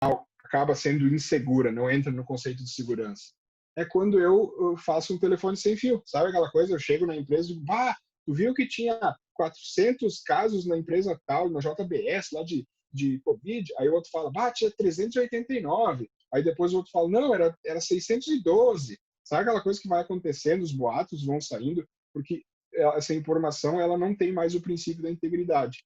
acaba sendo insegura, não entra no conceito de segurança. É quando eu faço um telefone sem fio, sabe aquela coisa? Eu chego na empresa e digo, bah, tu viu que tinha 400 casos na empresa tal, na JBS, lá de Covid? Aí o outro fala, bah, tinha 389. Aí depois o outro fala, não, era 612. Sabe aquela coisa que vai acontecendo, os boatos vão saindo, porque essa informação ela não tem mais o princípio da integridade.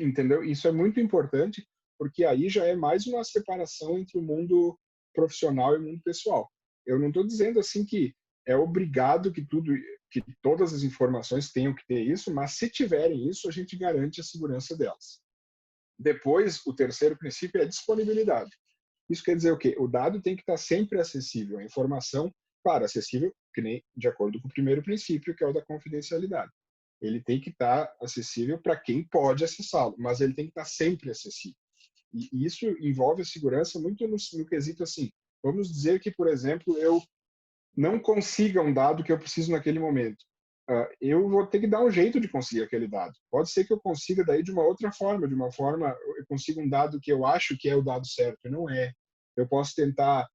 Entendeu? Isso é muito importante, porque aí já é mais uma separação entre o mundo profissional e o mundo pessoal. Eu não estou dizendo assim que é obrigado que todas as informações tenham que ter isso, mas se tiverem isso, a gente garante a segurança delas. Depois, o terceiro princípio é a disponibilidade. Isso quer dizer o quê? O dado tem que estar sempre acessível, a informação, claro, acessível, que nem de acordo com o primeiro princípio, que é o da confidencialidade. Ele tem que estar acessível para quem pode acessá-lo, mas ele tem que estar sempre acessível. E isso envolve a segurança muito no quesito assim. Vamos dizer que, por exemplo, eu não consiga um dado que eu preciso naquele momento. Eu vou ter que dar um jeito de conseguir aquele dado. Pode ser que eu consiga daí de uma outra forma, eu consigo um dado que eu acho que é o dado certo, e não é. Eu posso tentar,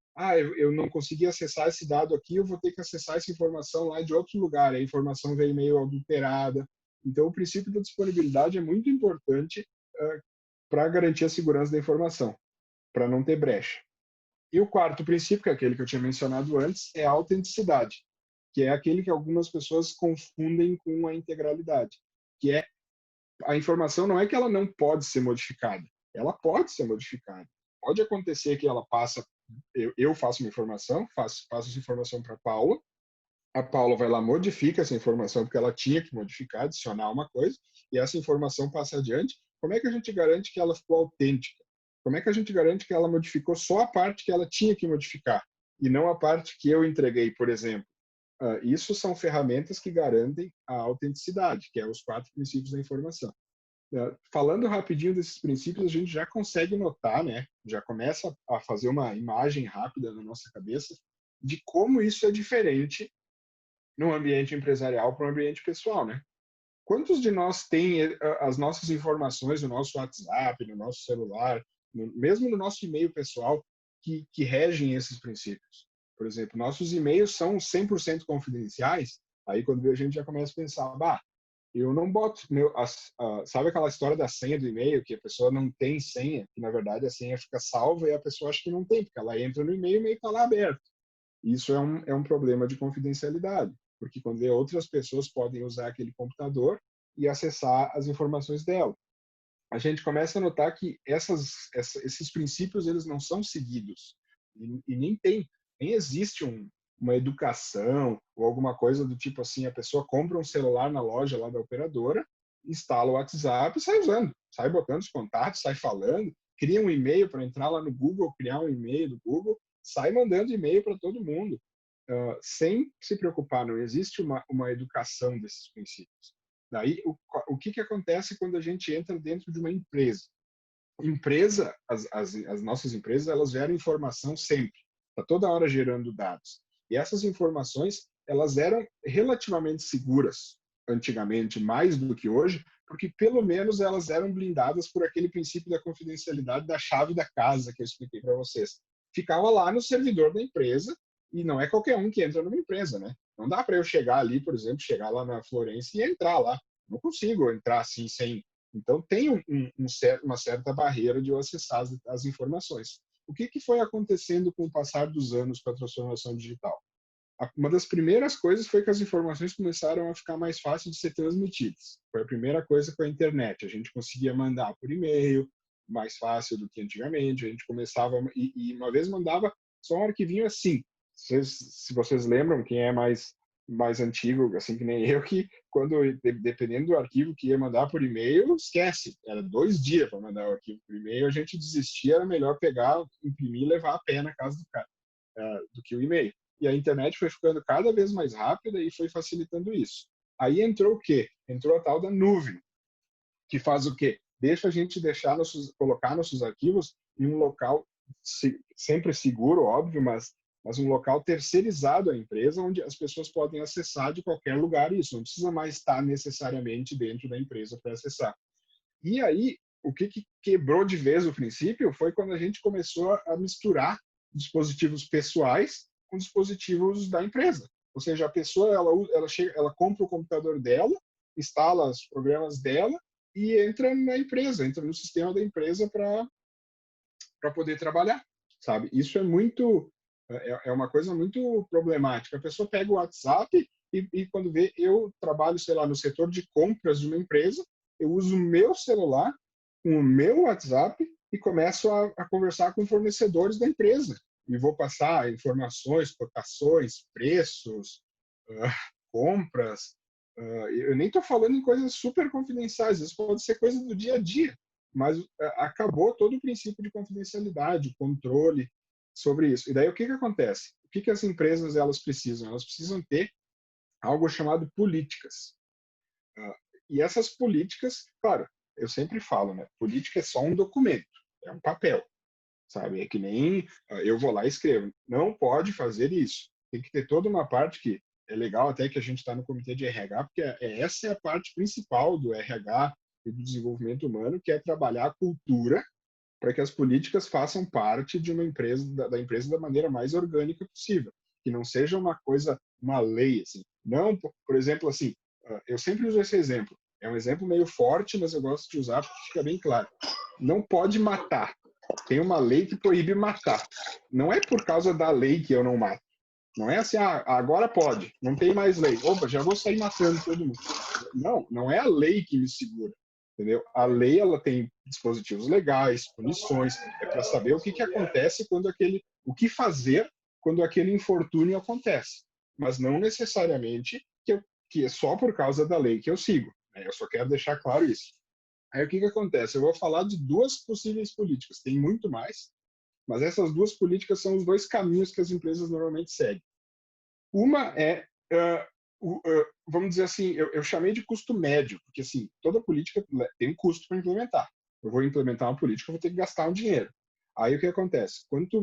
eu não consegui acessar esse dado aqui, eu vou ter que acessar essa informação lá de outro lugar, a informação veio meio adulterada. Então, o princípio da disponibilidade é muito importante para garantir a segurança da informação, para não ter brecha. E o quarto princípio, que é aquele que eu tinha mencionado antes, é a autenticidade, que é aquele que algumas pessoas confundem com a integralidade, que é a informação não é que ela não pode ser modificada, ela pode ser modificada. Pode acontecer que ela passa, eu faço uma informação, passo essa informação para a Paula vai lá, modifica essa informação, porque ela tinha que modificar, adicionar uma coisa, e essa informação passa adiante. Como é que a gente garante que ela ficou autêntica? Como é que a gente garante que ela modificou só a parte que ela tinha que modificar, e não a parte que eu entreguei, por exemplo? Isso são ferramentas que garantem a autenticidade, que é os 4 princípios da informação. Falando rapidinho desses princípios, a gente já consegue notar, né? Já começa a fazer uma imagem rápida na nossa cabeça de como isso é diferente no ambiente empresarial para o ambiente pessoal, né? Quantos de nós tem as nossas informações no nosso WhatsApp, no nosso celular, mesmo no nosso e-mail pessoal, que regem esses princípios? Por exemplo, nossos e-mails são 100% confidenciais, aí quando a gente já começa a pensar, bah, eu não boto sabe aquela história da senha do e-mail, que a pessoa não tem senha, que na verdade a senha fica salva e a pessoa acha que não tem, porque ela entra no e-mail e o e-mail está lá aberto. Isso é um problema de confidencialidade, porque quando outras pessoas podem usar aquele computador e acessar as informações dela. A gente começa a notar que esses princípios eles não são seguidos e nem existe uma educação ou alguma coisa do tipo assim, a pessoa compra um celular na loja lá da operadora, instala o WhatsApp e sai usando, sai botando os contatos, sai falando, cria um e-mail para entrar lá no Google, criar um e-mail do Google, sai mandando e-mail para todo mundo, sem se preocupar, não existe uma educação desses princípios. Daí, o que acontece quando a gente entra dentro de uma empresa? As nossas empresas, elas geram informação sempre, está toda hora gerando dados. E essas informações, elas eram relativamente seguras antigamente, mais do que hoje, porque pelo menos elas eram blindadas por aquele princípio da confidencialidade da chave da casa que eu expliquei para vocês. Ficava lá no servidor da empresa e não é qualquer um que entra numa empresa, né? Não dá para eu chegar ali, por exemplo, chegar lá na Florência e entrar lá. Não consigo entrar assim sem. Então tem uma certa barreira de eu acessar as informações. O que foi acontecendo com o passar dos anos com a transformação digital? Uma das primeiras coisas foi que as informações começaram a ficar mais fáceis de ser transmitidas. Foi a primeira coisa com a internet. A gente conseguia mandar por e-mail, mais fácil do que antigamente. A gente começava, e uma vez mandava só um arquivinho assim. Se vocês lembram, quem é mais antigo, assim que nem eu, que quando, dependendo do arquivo que ia mandar por e-mail, esquece. Era 2 dias para mandar o arquivo por e-mail, a gente desistia, era melhor pegar, imprimir e levar a pé na casa do cara, do que o e-mail. E a internet foi ficando cada vez mais rápida e foi facilitando isso. Aí entrou o quê? Entrou a tal da nuvem, que faz o quê? Deixa a gente colocar nossos arquivos em um local sempre seguro, óbvio, mas um local terceirizado à empresa, onde as pessoas podem acessar de qualquer lugar isso. Não precisa mais estar necessariamente dentro da empresa para acessar. E aí, o que quebrou de vez o princípio foi quando a gente começou a misturar dispositivos pessoais com dispositivos da empresa. Ou seja, a pessoa ela compra o computador dela, instala os programas dela e entra na empresa, entra no sistema da empresa para poder trabalhar, sabe? Isso é uma coisa muito problemática. A pessoa pega o WhatsApp e quando vê, eu trabalho, sei lá, no setor de compras de uma empresa, eu uso o meu celular com o meu WhatsApp e começo a conversar com fornecedores da empresa. E vou passar informações, cotações, preços, compras. Eu nem estou falando em coisas super confidenciais, isso pode ser coisa do dia a dia, mas acabou todo o princípio de confidencialidade, controle sobre isso. E daí o que acontece? O que as empresas elas precisam? Elas precisam ter algo chamado políticas. E essas políticas, claro, eu sempre falo, né? Política é só um documento, é um papel, sabe? É que nem eu vou lá e escrevo. Não pode fazer isso. Tem que ter toda uma parte que é legal até que a gente está no comitê de RH, porque essa é a parte principal do RH e do desenvolvimento humano, que é trabalhar a cultura para que as políticas façam parte de uma empresa, da empresa da maneira mais orgânica possível. Que não seja uma coisa, uma lei, assim. Não, por exemplo, assim, eu sempre uso esse exemplo. É um exemplo meio forte, mas eu gosto de usar porque fica bem claro. Não pode matar. Tem uma lei que proíbe matar. Não é por causa da lei que eu não mato. Não é assim, agora pode, não tem mais lei. Opa, já vou sair matando todo mundo. Não é a lei que me segura, entendeu? A lei, ela tem dispositivos legais, punições, é para saber o que acontece o que fazer quando aquele infortúnio acontece. Mas não necessariamente que é só por causa da lei que eu sigo. Né? Eu só quero deixar claro isso. Aí o que acontece? Eu vou falar de duas possíveis políticas, tem muito mais, mas essas duas políticas são os dois caminhos que as empresas normalmente seguem. Uma é, vamos dizer assim, eu chamei de custo médio, porque assim, toda política tem um custo para implementar. Eu vou implementar uma política, eu vou ter que gastar um dinheiro. Aí o que acontece? Quanto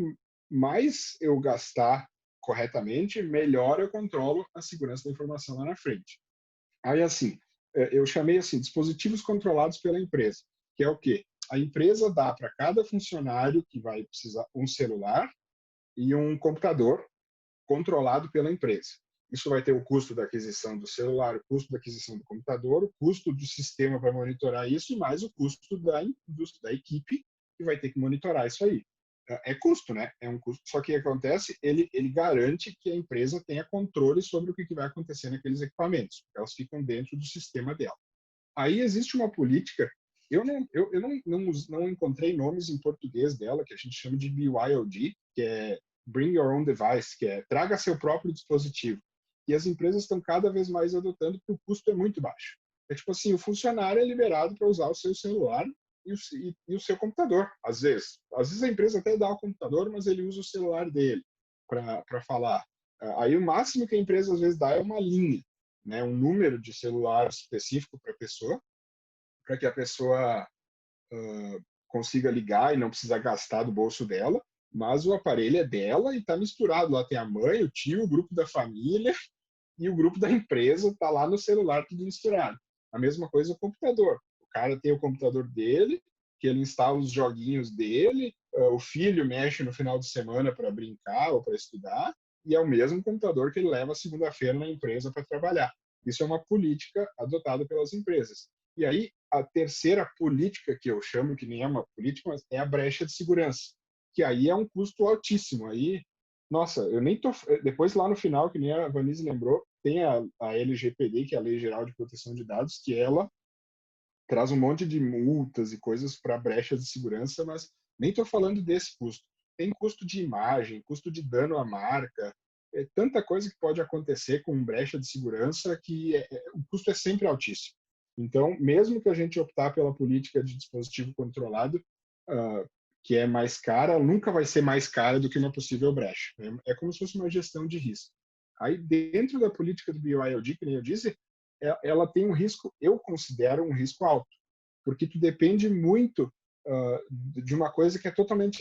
mais eu gastar corretamente, melhor eu controlo a segurança da informação lá na frente. Aí assim, eu chamei assim, dispositivos controlados pela empresa, que é o quê? A empresa dá para cada funcionário que vai precisar um celular e um computador controlado pela empresa. Isso vai ter o custo da aquisição do celular, o custo da aquisição do computador, o custo do sistema para monitorar isso e mais o custo da equipe que vai ter que monitorar isso aí. É custo, né? É um custo. Só que o que acontece, ele garante que a empresa tenha controle sobre o que vai acontecer naqueles equipamentos, porque elas ficam dentro do sistema dela. Aí existe uma política, eu não encontrei nomes em português dela, que a gente chama de BYOD, que é Bring Your Own Device, que é traga seu próprio dispositivo. E as empresas estão cada vez mais adotando porque o custo é muito baixo. É tipo assim, o funcionário é liberado para usar o seu celular e o seu computador, às vezes. Às vezes a empresa até dá o computador, mas ele usa o celular dele para falar. Aí o máximo que a empresa às vezes dá é uma linha, né, um número de celular específico para a pessoa, para que a pessoa consiga ligar e não precisar gastar do bolso dela, mas o aparelho é dela e está misturado. Lá tem a mãe, o tio, o grupo da família e o grupo da empresa está lá no celular tudo misturado. A mesma coisa o computador. O cara tem o computador dele, que ele instala os joguinhos dele, o filho mexe no final de semana para brincar ou para estudar, e é o mesmo computador que ele leva segunda-feira na empresa para trabalhar. Isso é uma política adotada pelas empresas. E aí, a terceira política que eu chamo, que nem é uma política, mas é a brecha de segurança, que aí é um custo altíssimo. Aí, nossa, eu nem tô. Depois, lá no final, que nem a Vanise lembrou, tem a LGPD, que é a Lei Geral de Proteção de Dados, que ela traz um monte de multas e coisas para brechas de segurança, mas nem estou falando desse custo. Tem custo de imagem, custo de dano à marca, tanta coisa que pode acontecer com brecha de segurança que o custo é sempre altíssimo. Então, mesmo que a gente optar pela política de dispositivo controlado, que é mais cara, nunca vai ser mais cara do que uma possível brecha. É como se fosse uma gestão de risco. Aí, dentro da política do BYOD, que nem eu disse, ela tem um risco, eu considero um risco alto, porque tu depende muito de uma coisa que é totalmente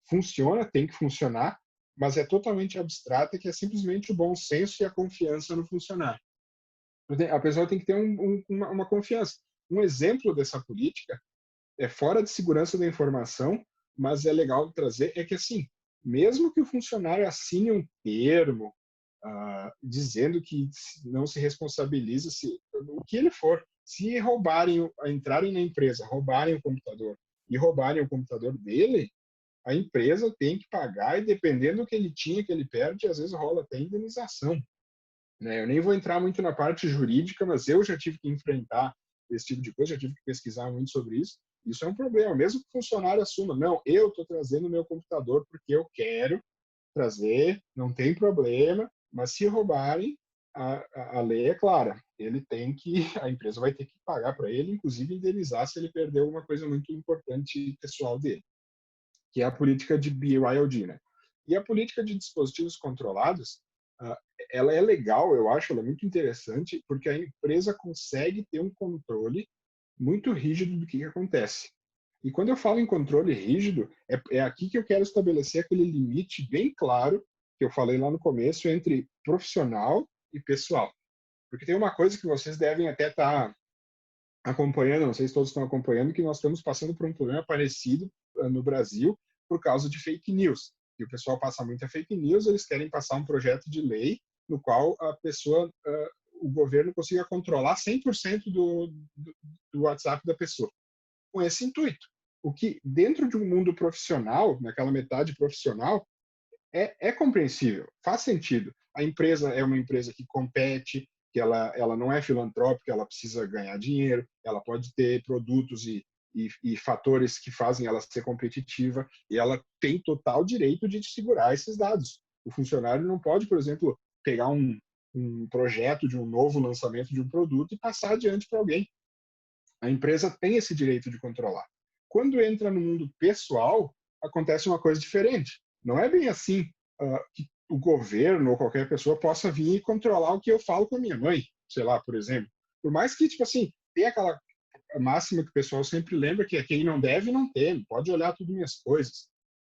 funciona, tem que funcionar, mas é totalmente abstrata, que é simplesmente o bom senso e a confiança no funcionário. A pessoa tem que ter uma confiança. Um exemplo dessa política é fora de segurança da informação, mas é legal trazer, é que assim, mesmo que o funcionário assine um termo dizendo que não se responsabiliza se o que ele for, se roubarem, entrarem na empresa, roubarem o computador e roubarem o computador dele, a empresa tem que pagar e dependendo do que ele tinha, que ele perde, às vezes rola até indenização, né? Eu nem vou entrar muito na parte jurídica, mas eu já tive que enfrentar esse tipo de coisa, já tive que pesquisar muito sobre isso. Isso é um problema, mesmo que o funcionário assuma, não, eu estou trazendo meu computador porque eu quero trazer, não tem problema, mas se roubarem, a lei é clara, ele tem que, a empresa vai ter que pagar para ele, inclusive indenizar se ele perdeu uma coisa muito importante pessoal dele, que é a política de BYOD, né? E a política de dispositivos controlados, uh, ela é legal, eu acho, ela é muito interessante, porque a empresa consegue ter um controle muito rígido do que acontece. E quando eu falo em controle rígido, é aqui que eu quero estabelecer aquele limite bem claro que eu falei lá no começo entre profissional e pessoal. Porque tem uma coisa que vocês devem até estar acompanhando, não sei se todos estão acompanhando, que nós estamos passando por um problema parecido no Brasil por causa de fake news. E o pessoal passa muita fake news, eles querem passar um projeto de lei no qual a pessoa, o governo consiga controlar 100% do WhatsApp da pessoa, com esse intuito. O que, dentro de um mundo profissional, naquela metade profissional, é compreensível, faz sentido. A empresa é uma empresa que compete, que ela não é filantrópica, ela precisa ganhar dinheiro, ela pode ter produtos e fatores que fazem ela ser competitiva, e ela tem total direito de segurar esses dados. O funcionário não pode, por exemplo, pegar um projeto de um novo lançamento de um produto e passar adiante para alguém. A empresa tem esse direito de controlar. Quando entra no mundo pessoal, acontece uma coisa diferente. Não é bem assim que o governo ou qualquer pessoa possa vir e controlar o que eu falo com a minha mãe, sei lá, por exemplo. Por mais que, tipo assim, tem aquela máxima que o pessoal sempre lembra que é quem não deve, não teme. Pode olhar tudo minhas coisas.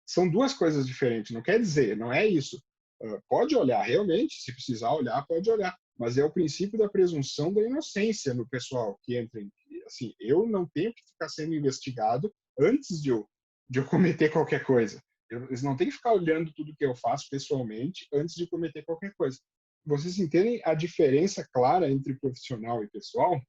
São duas coisas diferentes. Não quer dizer, não é isso. Pode olhar, realmente, se precisar olhar, pode olhar. Mas é o princípio da presunção da inocência no pessoal que entra em. Assim, eu não tenho que ficar sendo investigado antes de eu cometer qualquer coisa. Eles não têm que ficar olhando tudo que eu faço pessoalmente antes de cometer qualquer coisa. Vocês entendem a diferença clara entre profissional e pessoal?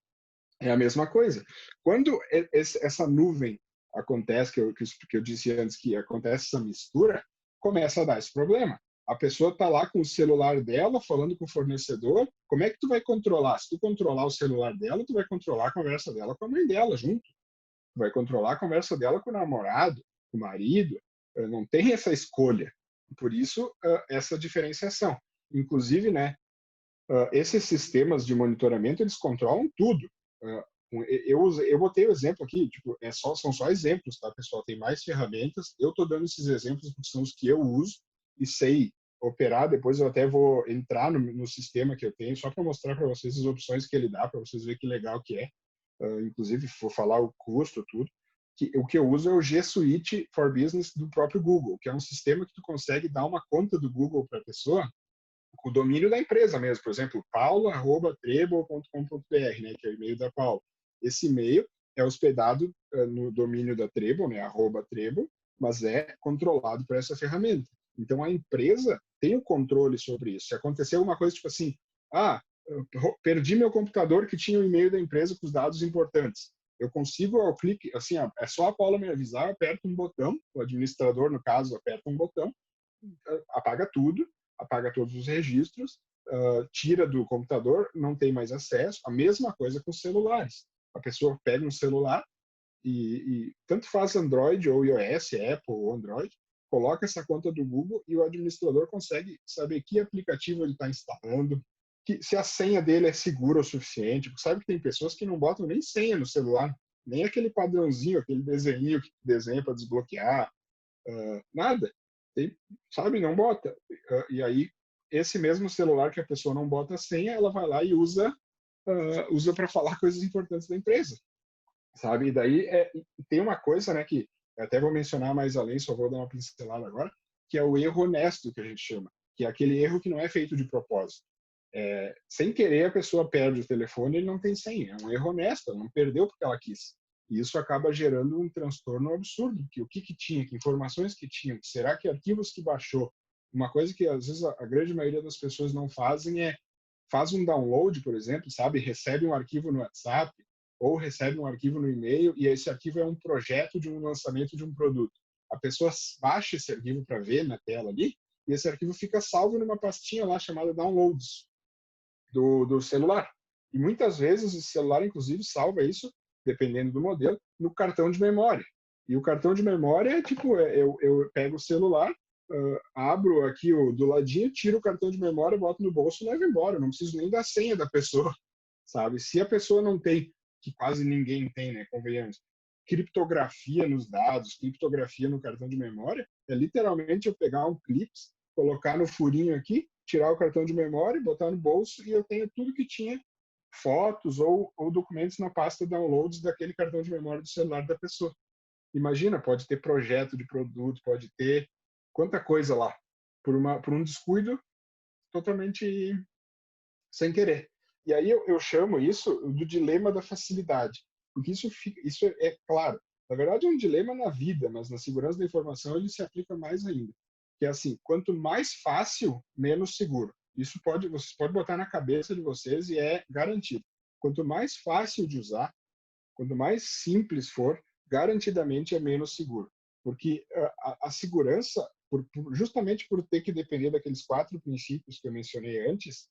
É a mesma coisa. Quando essa nuvem acontece, que eu disse antes que acontece essa mistura, começa a dar esse problema. A pessoa está lá com o celular dela, falando com o fornecedor, como é que tu vai controlar? Se tu controlar o celular dela, tu vai controlar a conversa dela com a mãe dela junto. Tu vai controlar a conversa dela com o namorado, com o marido. Não tem essa escolha. Por isso, essa diferenciação. Inclusive, né, esses sistemas de monitoramento, eles controlam tudo. Eu botei o exemplo aqui, tipo, são só exemplos, tá, pessoal? Tem mais ferramentas. Eu estou dando esses exemplos porque são os que eu uso e sei operar. Depois eu até vou entrar no sistema que eu tenho, só para mostrar para vocês as opções que ele dá, para vocês verem que legal que é. Inclusive, vou falar o custo, tudo. O que eu uso é o G Suite for Business do próprio Google, que é um sistema que tu consegue dar uma conta do Google para a pessoa, o domínio da empresa mesmo, por exemplo, paulo@treble.com.br, né, que é o e-mail da Paulo. Esse e-mail é hospedado no domínio da Treble, né, @Treble, mas é controlado por essa ferramenta. Então a empresa tem o controle sobre isso. Se acontecer alguma coisa tipo assim, perdi meu computador que tinha o e-mail da empresa com os dados importantes. Eu consigo, ao clique, assim, é só a Paula me avisar, eu aperto um botão, o administrador, no caso, aperta um botão, apaga tudo, apaga todos os registros, tira do computador, não tem mais acesso. A mesma coisa com os celulares. A pessoa pega um celular e tanto faz Android ou iOS, Apple ou Android, coloca essa conta do Google e o administrador consegue saber que aplicativo ele está instalando, se a senha dele é segura o suficiente. Porque sabe que tem pessoas que não botam nem senha no celular, nem aquele padrãozinho, aquele desenho que desenha para desbloquear, nada. Tem, sabe, não bota. E aí, esse mesmo celular que a pessoa não bota a senha, ela vai lá e usa para falar coisas importantes da empresa, sabe? E daí tem uma coisa, né, que eu até vou mencionar mais além, só vou dar uma pincelada agora, que é o erro honesto, que a gente chama, que é aquele erro que não é feito de propósito. Sem querer, a pessoa perde o telefone e ele não tem senha. É um erro honesto, ela não perdeu porque ela quis. E isso acaba gerando um transtorno absurdo, que o que tinha, que informações que tinham, será que arquivos que baixou? Uma coisa que às vezes a grande maioria das pessoas não fazem é faz um download, por exemplo, sabe, recebe um arquivo no WhatsApp ou recebe um arquivo no e-mail e esse arquivo é um projeto de um lançamento de um produto. A pessoa baixa esse arquivo para ver na tela ali e esse arquivo fica salvo numa pastinha lá chamada downloads do celular. E muitas vezes o celular, inclusive, salva isso, dependendo do modelo, no cartão de memória. E o cartão de memória é tipo, eu pego o celular, abro aqui do ladinho, tiro o cartão de memória, boto no bolso e levo embora. Eu não preciso nem da senha da pessoa, sabe? Se a pessoa não tem, que quase ninguém tem, né, convenhamos, criptografia nos dados, criptografia no cartão de memória, é literalmente eu pegar um clips, colocar no furinho aqui, tirar o cartão de memória, botar no bolso e eu tenho tudo que tinha fotos ou documentos na pasta downloads daquele cartão de memória do celular da pessoa. Imagina, pode ter projeto de produto, pode ter quanta coisa lá, por um descuido totalmente sem querer. E aí eu chamo isso do dilema da facilidade, porque isso é claro, na verdade é um dilema na vida, mas na segurança da informação ele se aplica mais ainda, que é assim, quanto mais fácil, menos seguro. Isso vocês podem botar na cabeça de vocês e é garantido. Quanto mais fácil de usar, quanto mais simples for, garantidamente é menos seguro. Porque a segurança, justamente por ter que depender daqueles 4 princípios que eu mencionei antes,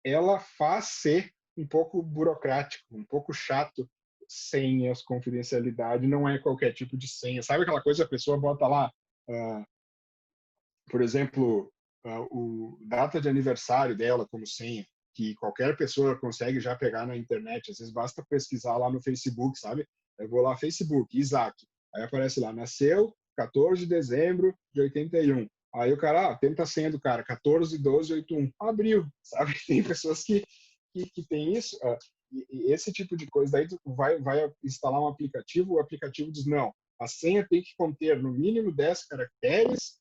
ela faz ser um pouco burocrático, um pouco chato. Senhas, confidencialidade, não é qualquer tipo de senha. Sabe aquela coisa, a pessoa bota lá, por exemplo, o data de aniversário dela como senha, que qualquer pessoa consegue já pegar na internet. Às vezes basta pesquisar lá no Facebook, sabe? Eu vou lá, Facebook, Isaac. Aí aparece lá, nasceu 14 de dezembro de 81. Aí o cara, tenta a senha do cara, 141281. Abriu, sabe? Tem pessoas que tem isso. E esse tipo de coisa, daí tu vai instalar um aplicativo, o aplicativo diz, não, a senha tem que conter no mínimo 10 caracteres,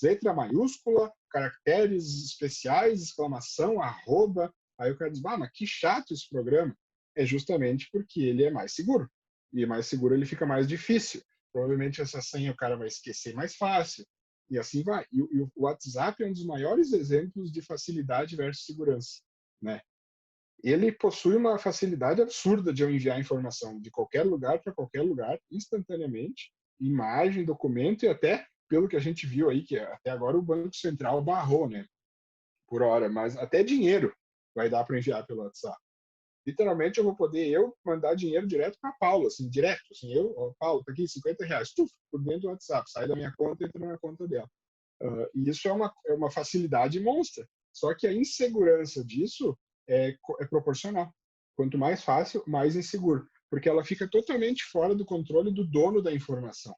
letra maiúscula, caracteres especiais, exclamação, arroba. Aí o cara diz, mas que chato esse programa. É justamente porque ele é mais seguro. E mais seguro ele fica mais difícil. Provavelmente essa senha o cara vai esquecer mais fácil. E assim vai. E o WhatsApp é um dos maiores exemplos de facilidade versus segurança, né? Ele possui uma facilidade absurda de eu enviar informação de qualquer lugar para qualquer lugar, instantaneamente, imagem, documento e até, pelo que a gente viu aí, que até agora o Banco Central barrou, né, por hora, mas até dinheiro vai dar para enviar pelo WhatsApp. Literalmente eu vou poder mandar dinheiro direto para Paula, assim, direto, assim, Paulo, tá aqui R$ 50, por dentro do WhatsApp, sai da minha conta e entra na conta dela. E isso é uma facilidade monstra. Só que a insegurança disso é proporcional. Quanto mais fácil, mais inseguro, porque ela fica totalmente fora do controle do dono da informação.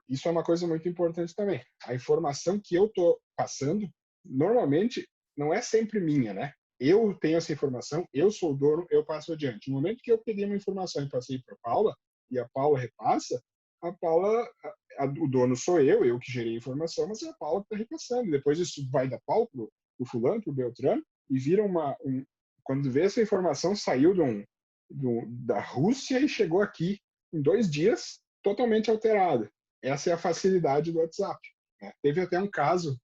Isso é uma coisa muito importante também. A informação que eu estou passando, normalmente, não é sempre minha, né? Eu tenho essa informação, eu sou o dono, eu passo adiante. No momento que eu peguei uma informação e passei para a Paula, e a Paula repassa, a Paula, o dono sou eu que gerei a informação, mas é a Paula que está repassando. Depois isso vai da Paula para o fulano, para o Beltrano, e vira quando vê essa informação, saiu da Rússia e chegou aqui em 2 dias, totalmente alterada. Essa é a facilidade do WhatsApp, né? Teve até um caso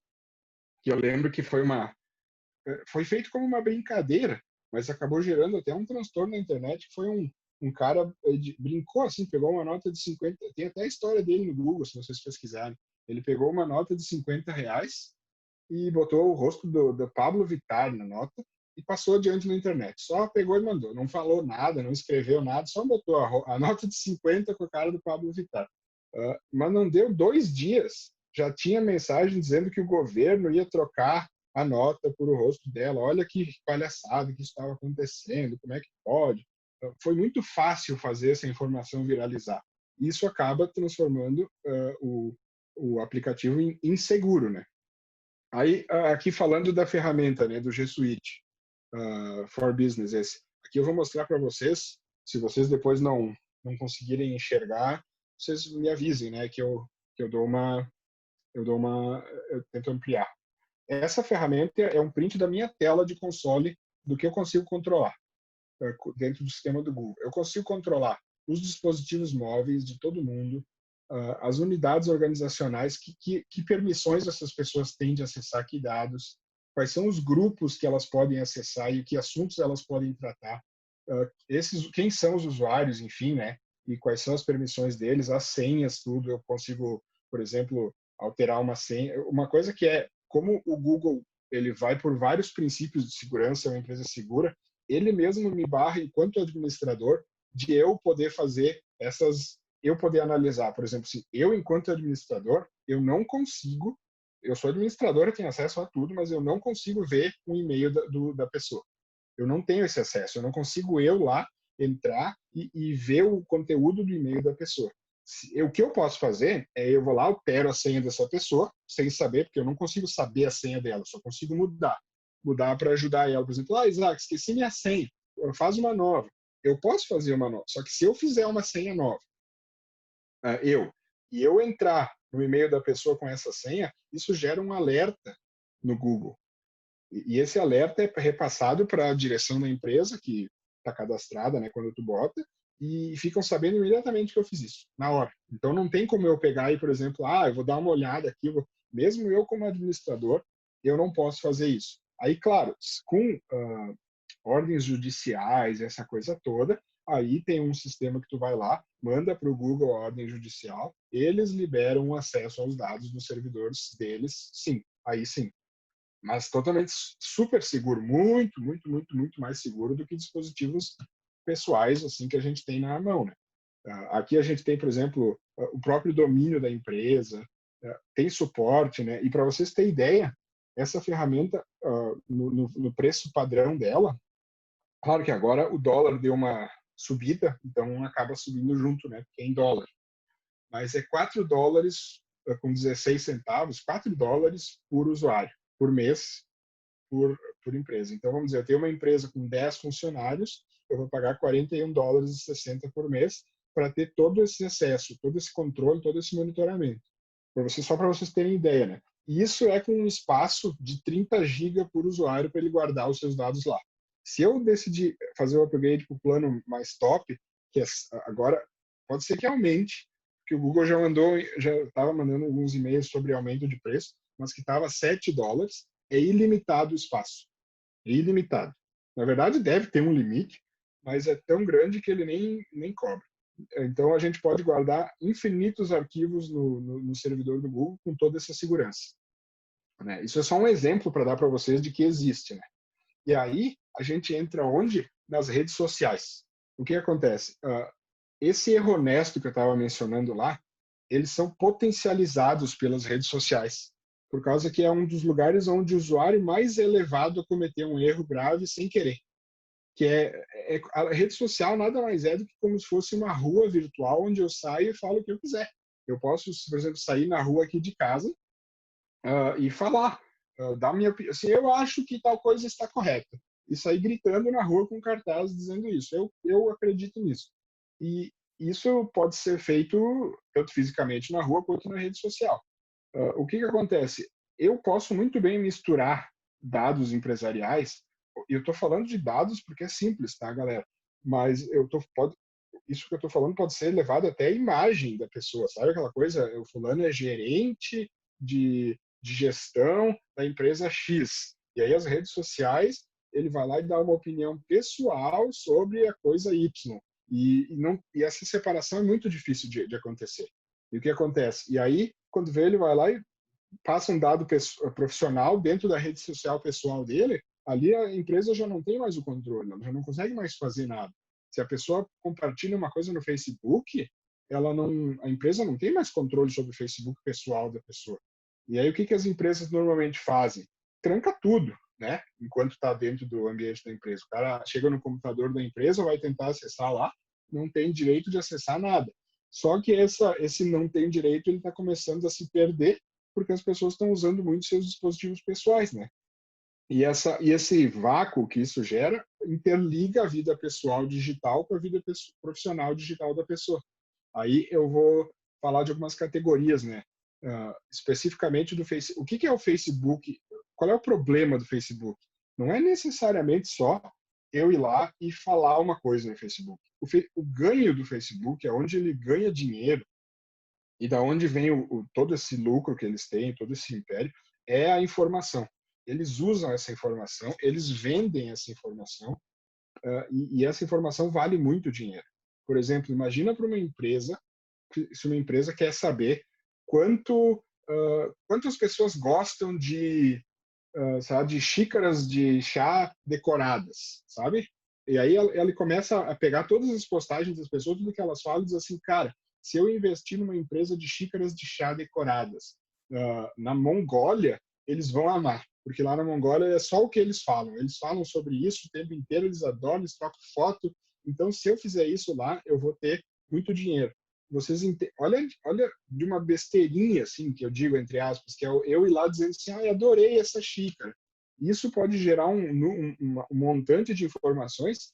que eu lembro que foi feito como uma brincadeira, mas acabou gerando até um transtorno na internet, que foi um cara brincou assim, pegou uma nota de 50, tem até a história dele no Google, se vocês pesquisarem. Ele pegou uma nota de R$ 50 e botou o rosto do Pablo Vittar na nota e passou adiante na internet. Só pegou e mandou, não falou nada, não escreveu nada, só botou a nota de 50 com a cara do Pablo Vittar. Mas não deu 2 dias, já tinha mensagem dizendo que o governo ia trocar a nota por o rosto dela. Olha que palhaçada que estava acontecendo, como é que pode? Foi muito fácil fazer essa informação viralizar. Isso acaba transformando o aplicativo em inseguro, né? Aí, aqui falando da ferramenta, né, do G Suite for Business, esse. Aqui eu vou mostrar para vocês, se vocês depois não conseguirem enxergar, vocês me avisem, né, que eu eu tento ampliar. Essa ferramenta é um print da minha tela de console do que eu consigo controlar dentro do sistema do Google. Eu consigo controlar os dispositivos móveis de todo mundo, as unidades organizacionais, que permissões essas pessoas têm de acessar que dados, quais são os grupos que elas podem acessar e que assuntos elas podem tratar, quem são os usuários, enfim, né? E quais são as permissões deles, as senhas, tudo. Eu consigo, por exemplo, alterar uma senha. Uma coisa que é, como o Google ele vai por vários princípios de segurança, é uma empresa segura, ele mesmo me barra, enquanto administrador, de eu poder fazer eu poder analisar, por exemplo, se eu, enquanto administrador, eu não consigo, eu sou administrador, eu tenho acesso a tudo, mas eu não consigo ver o e-mail da pessoa. Eu não tenho esse acesso, eu não consigo lá entrar e ver o conteúdo do e-mail da pessoa. O que eu posso fazer é eu vou lá, altero a senha dessa pessoa, sem saber, porque eu não consigo saber a senha dela, só consigo mudar. Mudar para ajudar ela. Por exemplo, Isaac, esqueci minha senha, faz uma nova. Eu posso fazer uma nova, só que se eu fizer uma senha nova, e eu entrar no e-mail da pessoa com essa senha, isso gera um alerta no Google. E esse alerta é repassado para a direção da empresa, que está cadastrada, né, quando tu bota, e ficam sabendo imediatamente que eu fiz isso, na hora. Então não tem como eu pegar e, por exemplo, eu vou dar uma olhada aqui, mesmo eu como administrador, eu não posso fazer isso. Aí, claro, com ordens judiciais, essa coisa toda, aí tem um sistema que tu vai lá, manda para o Google a ordem judicial, eles liberam o acesso aos dados dos servidores deles, sim, aí sim. Mas totalmente super seguro, muito, muito, muito, muito mais seguro do que dispositivos pessoais assim que a gente tem na mão, né? Aqui a gente tem, por exemplo, o próprio domínio da empresa, tem suporte, né? E para vocês terem ideia, essa ferramenta, no preço padrão dela, claro que agora o dólar deu uma subida, então acaba subindo junto, né? Porque é em dólar. Mas é $4 com 16 centavos, $4 por usuário, por mês, por empresa. Então, vamos dizer, eu tenho uma empresa com 10 funcionários, eu vou pagar $41,60 por mês para ter todo esse acesso, todo esse controle, todo esse monitoramento. Só para vocês terem ideia, né? E isso é com um espaço de 30 GB por usuário para ele guardar os seus dados lá. Se eu decidir fazer o upgrade para o plano mais top, que agora pode ser que aumente, que o Google já estava mandando alguns e-mails sobre aumento de preço, mas que estava $7, é ilimitado o espaço. É ilimitado. Na verdade, deve ter um limite, mas é tão grande que ele nem cobra. Então, a gente pode guardar infinitos arquivos no servidor do Google com toda essa segurança. Né? Isso é só um exemplo para dar para vocês de que existe. Né? E aí, a gente entra onde? Nas redes sociais. O que acontece? Esse erro honesto que eu estava mencionando lá, eles são potencializados pelas redes sociais, por causa que é um dos lugares onde o usuário mais elevado a cometer um erro grave sem querer. A rede social nada mais é do que como se fosse uma rua virtual onde eu saio e falo o que eu quiser. Eu posso, por exemplo, sair na rua aqui de casa e falar, dar minha opinião. Assim, eu acho que tal coisa está correta. E sair gritando na rua com cartaz dizendo isso. Eu acredito nisso. E isso pode ser feito tanto fisicamente na rua quanto na rede social. O que acontece? Eu posso muito bem misturar dados empresariais. Eu estou falando de dados porque é simples, tá, galera? Mas isso que eu estou falando pode ser levado até a imagem da pessoa, sabe aquela coisa? O fulano é gerente de gestão da empresa X. E aí as redes sociais, ele vai lá e dá uma opinião pessoal sobre a coisa Y. E essa separação é muito difícil de acontecer. E o que acontece? E aí, quando vê, ele vai lá e passa um dado profissional dentro da rede social pessoal dele, ali a empresa já não tem mais o controle, ela já não consegue mais fazer nada. Se a pessoa compartilha uma coisa no Facebook, a empresa não tem mais controle sobre o Facebook pessoal da pessoa. E aí o que as empresas normalmente fazem? Tranca tudo, né? Enquanto está dentro do ambiente da empresa. O cara chega no computador da empresa, vai tentar acessar lá, não tem direito de acessar nada. Só que esse não tem direito, ele está começando a se perder porque as pessoas estão usando muito seus dispositivos pessoais, né? E esse vácuo que isso gera interliga a vida pessoal digital com a vida profissional digital da pessoa. Aí eu vou falar de algumas categorias, né? Especificamente do Facebook. O que é o Facebook? Qual é o problema do Facebook? Não é necessariamente só eu ir lá e falar uma coisa no Facebook. O ganho do Facebook, é onde ele ganha dinheiro e da onde vem todo esse lucro que eles têm, todo esse império, é a informação. Eles usam essa informação, eles vendem essa informação, e essa informação vale muito dinheiro. Por exemplo, imagina para uma empresa, se uma empresa quer saber quantas pessoas gostam sabe, de xícaras de chá decoradas, sabe? E aí ele começa a pegar todas as postagens das pessoas, tudo que elas falam, e diz assim, cara, se eu investir numa empresa de xícaras de chá decoradas na Mongólia, eles vão amar, porque lá na Mongólia é só o que eles falam sobre isso o tempo inteiro, eles adoram, eles trocam foto, então se eu fizer isso lá, eu vou ter muito dinheiro. Olha de uma besteirinha, assim, que eu digo, entre aspas, que é eu ir lá dizendo assim, adorei essa xícara. Isso pode gerar um montante de informações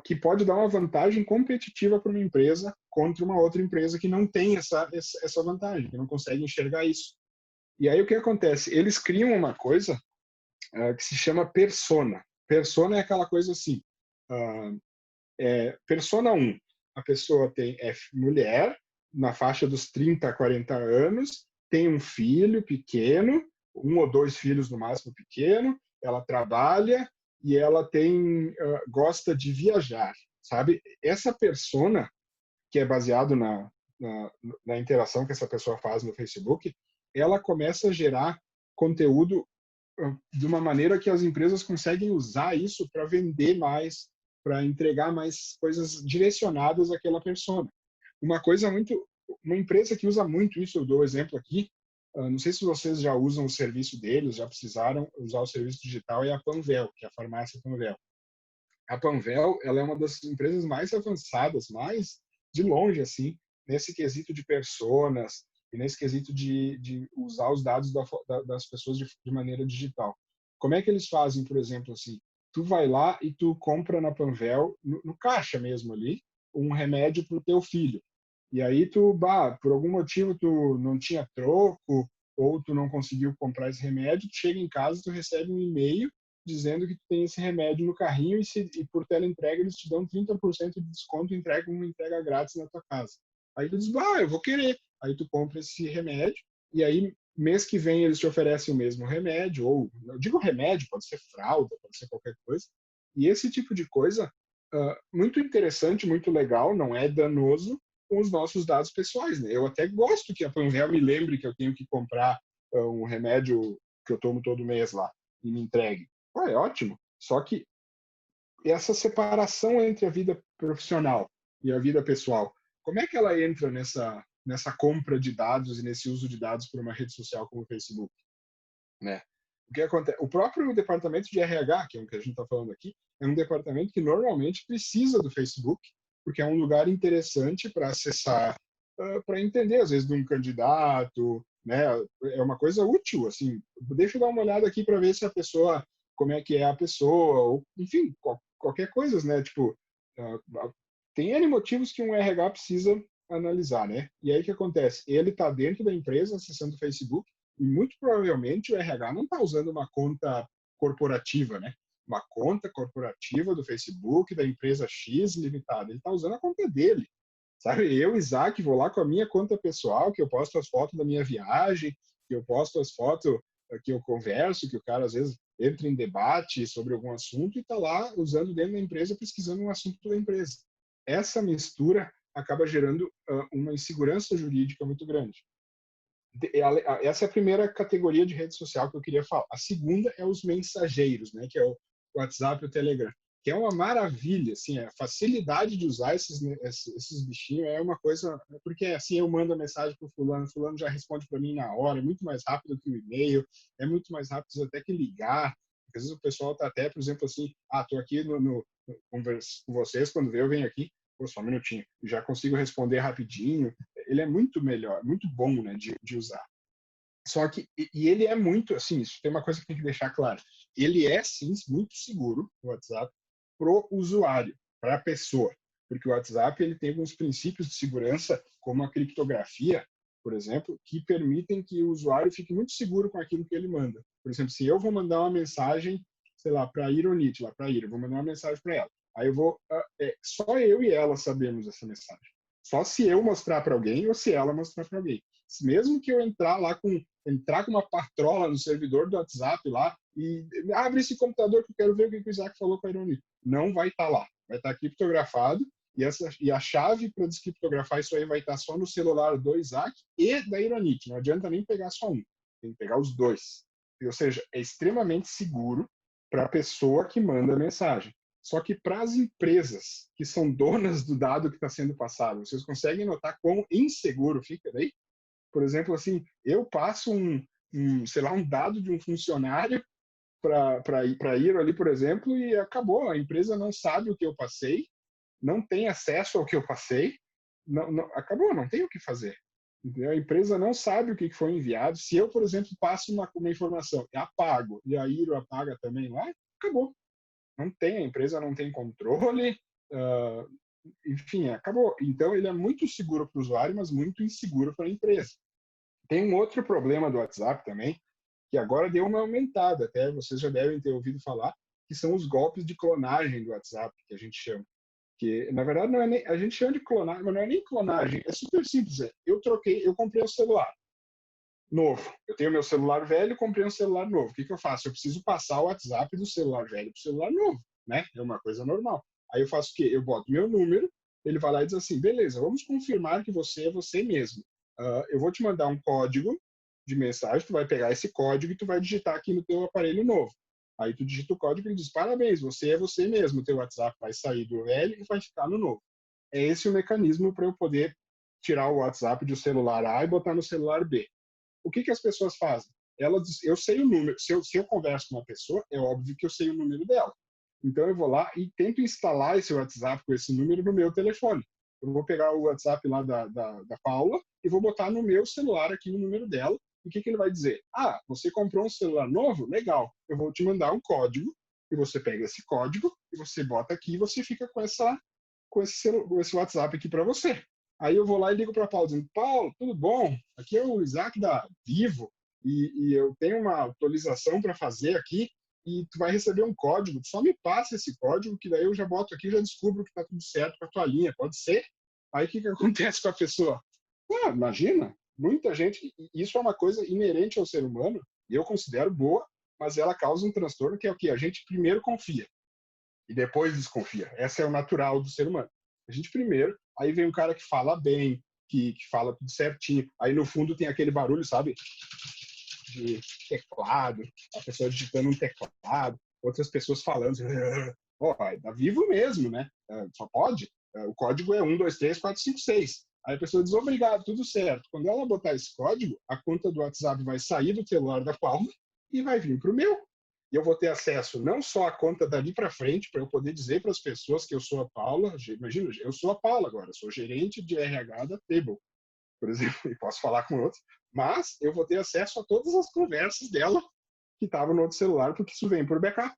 que pode dar uma vantagem competitiva para uma empresa contra uma outra empresa que não tem essa vantagem, que não consegue enxergar isso. E aí o que acontece? Eles criam uma coisa que se chama persona. Persona é aquela coisa assim, persona 1, a pessoa é mulher, na faixa dos 30 a 40 anos, tem um filho pequeno, um ou dois filhos no máximo pequeno, ela trabalha e ela gosta de viajar, sabe? Essa persona, que é baseado na interação que essa pessoa faz no Facebook, ela começa a gerar conteúdo de uma maneira que as empresas conseguem usar isso para vender mais, para entregar mais coisas direcionadas àquela persona. Uma empresa que usa muito isso, eu dou o exemplo aqui, não sei se vocês já usam o serviço deles, já precisaram usar o serviço digital, é a Panvel, que é a farmácia Panvel. A Panvel, ela é uma das empresas mais avançadas, mais de longe, assim, nesse quesito de personas e nesse quesito de usar os dados das pessoas de maneira digital. Como é que eles fazem, por exemplo, assim? Tu vai lá e tu compra na Panvel, no caixa mesmo ali, um remédio para o teu filho. E aí por algum motivo tu não tinha troco ou tu não conseguiu comprar esse remédio, tu chega em casa, tu recebe um e-mail dizendo que tu tem esse remédio no carrinho e por teleentrega eles te dão 30% de desconto e entregam uma entrega grátis na tua casa. Aí tu diz, eu vou querer. Aí tu compra esse remédio e aí mês que vem eles te oferecem o mesmo remédio, ou, eu digo remédio, pode ser fralda, pode ser qualquer coisa. E esse tipo de coisa, muito interessante, muito legal, não é danoso com os nossos dados pessoais, né? Eu até gosto que a Panvel me lembre que eu tenho que comprar um remédio que eu tomo todo mês lá e me entregue. É ótimo. Só que essa separação entre a vida profissional e a vida pessoal, como é que ela entra nessa compra de dados e nesse uso de dados por uma rede social como o Facebook, né? O que acontece? O próprio departamento de RH, que é o que a gente está falando aqui, é um departamento que normalmente precisa do Facebook, porque é um lugar interessante para acessar, para entender às vezes de um candidato, né? É uma coisa útil, assim. Deixa eu dar uma olhada aqui para ver se a pessoa, como é que é a pessoa, ou enfim, qualquer coisa, né? Tipo, tem N motivos que um RH precisa analisar, né? E aí o que acontece? Ele está dentro da empresa acessando o Facebook e muito provavelmente o RH não está usando uma conta corporativa, né? Uma conta corporativa do Facebook, da empresa X limitada. Ele está usando a conta dele. Sabe? Eu, Isaac, vou lá com a minha conta pessoal, que eu posto as fotos da minha viagem, que eu posto as fotos que eu converso, que o cara às vezes entra em debate sobre algum assunto e está lá usando dentro da empresa, pesquisando um assunto da empresa. Essa mistura acaba gerando uma insegurança jurídica muito grande. Essa é a primeira categoria de rede social que eu queria falar. A segunda é os mensageiros, né, que é o WhatsApp e o Telegram, que é uma maravilha, assim, a facilidade de usar esses bichinhos é uma coisa, porque assim eu mando a mensagem para o fulano já responde para mim na hora, é muito mais rápido que o e-mail, é muito mais rápido até que ligar. Às vezes o pessoal tá até, por exemplo, assim, tô aqui converso com vocês, quando eu venho aqui, pô, só um minutinho, já consigo responder rapidinho. Ele é muito melhor, muito bom, né, de usar. Só que, e ele é muito, assim, isso tem uma coisa que tem que deixar claro. Ele é, sim, muito seguro, o WhatsApp, pro usuário, para a pessoa. Porque o WhatsApp, ele tem alguns princípios de segurança, como a criptografia, por exemplo, que permitem que o usuário fique muito seguro com aquilo que ele manda. Por exemplo, se eu vou mandar uma mensagem, sei lá, para a Ironit, lá para a Ira, vou mandar uma mensagem para ela. Aí eu vou, só eu e ela sabemos essa mensagem. Só se eu mostrar para alguém ou se ela mostrar para alguém. Mesmo que eu entrar com uma patrola no servidor do WhatsApp lá e abre esse computador que eu quero ver o que o Isaac falou com a Ironit. Não vai estar lá. Vai estar criptografado e a chave para descriptografar isso aí vai estar só no celular do Isaac e da Ironit. Não adianta nem pegar só um. Tem que pegar os dois. Ou seja, é extremamente seguro para a pessoa que manda a mensagem. Só que para as empresas que são donas do dado que está sendo passado, vocês conseguem notar quão inseguro fica daí? Por exemplo, assim, eu passo sei lá, um dado de um funcionário para ir ali, por exemplo, e acabou. A empresa não sabe o que eu passei, não tem acesso ao que eu passei, acabou, não tem o que fazer. A empresa não sabe o que foi enviado. Se eu, por exemplo, passo uma informação e apago, e a Iro apaga também lá, acabou. Não tem, a empresa não tem controle, enfim, acabou. Então, ele é muito seguro para o usuário, mas muito inseguro para a empresa. Tem um outro problema do WhatsApp também, que agora deu uma aumentada, até vocês já devem ter ouvido falar, que são os golpes de clonagem do WhatsApp, que a gente chama. Que, na verdade, não é nem, a gente chama de clonagem, mas não é nem clonagem, é super simples. Eu comprei um celular novo. Eu tenho meu celular velho, comprei um celular novo. O que eu faço? Eu preciso passar o WhatsApp do celular velho para o celular novo, né? É uma coisa normal. Aí eu faço o quê? Eu boto meu número, ele vai lá e diz assim, beleza, vamos confirmar que você é você mesmo. Eu vou te mandar um código de mensagem, tu vai pegar esse código e tu vai digitar aqui no teu aparelho novo. Aí tu digita o código e ele diz, parabéns, você é você mesmo. O teu WhatsApp vai sair do velho e vai ficar no novo. É esse o mecanismo para eu poder tirar o WhatsApp do celular A e botar no celular B. O que as pessoas fazem? Eu sei o número. Se eu converso com uma pessoa, é óbvio que eu sei o número dela. Então eu vou lá e tento instalar esse WhatsApp com esse número no meu telefone. Eu vou pegar o WhatsApp lá da Paula e vou botar no meu celular aqui o número dela. E o que ele vai dizer? Ah, você comprou um celular novo? Legal. Eu vou te mandar um código e você pega esse código e você bota aqui e você fica com esse WhatsApp aqui para você. Aí eu vou lá e ligo para Paulo, dizendo, Paulo, tudo bom? Aqui é o Isaac da Vivo e eu tenho uma atualização para fazer aqui e tu vai receber um código, só me passa esse código que daí eu já boto aqui e já descubro que está tudo certo com a tua linha, pode ser? Aí o que acontece com a pessoa? Imagina, muita gente, isso é uma coisa inerente ao ser humano, e eu considero boa, mas ela causa um transtorno que é o que? A gente primeiro confia e depois desconfia. Essa é o natural do ser humano. A gente primeiro, aí vem um cara que fala bem, que fala tudo certinho, aí no fundo tem aquele barulho, sabe, de teclado, a pessoa digitando um teclado, outras pessoas falando, tá vivo mesmo, né? Só pode. O código é 1, 2, 3, 4, 5, 6. Aí a pessoa diz, obrigado, tudo certo. Quando ela botar esse código, a conta do WhatsApp vai sair do celular da Paula e vai vir para o meu. E eu vou ter acesso não só à conta dali para frente, para eu poder dizer para as pessoas que eu sou a Paula. Imagina, eu sou a Paula agora, sou gerente de RH da Table, por exemplo, e posso falar com outros, mas eu vou ter acesso a todas as conversas dela que estavam no outro celular, porque isso vem por backup.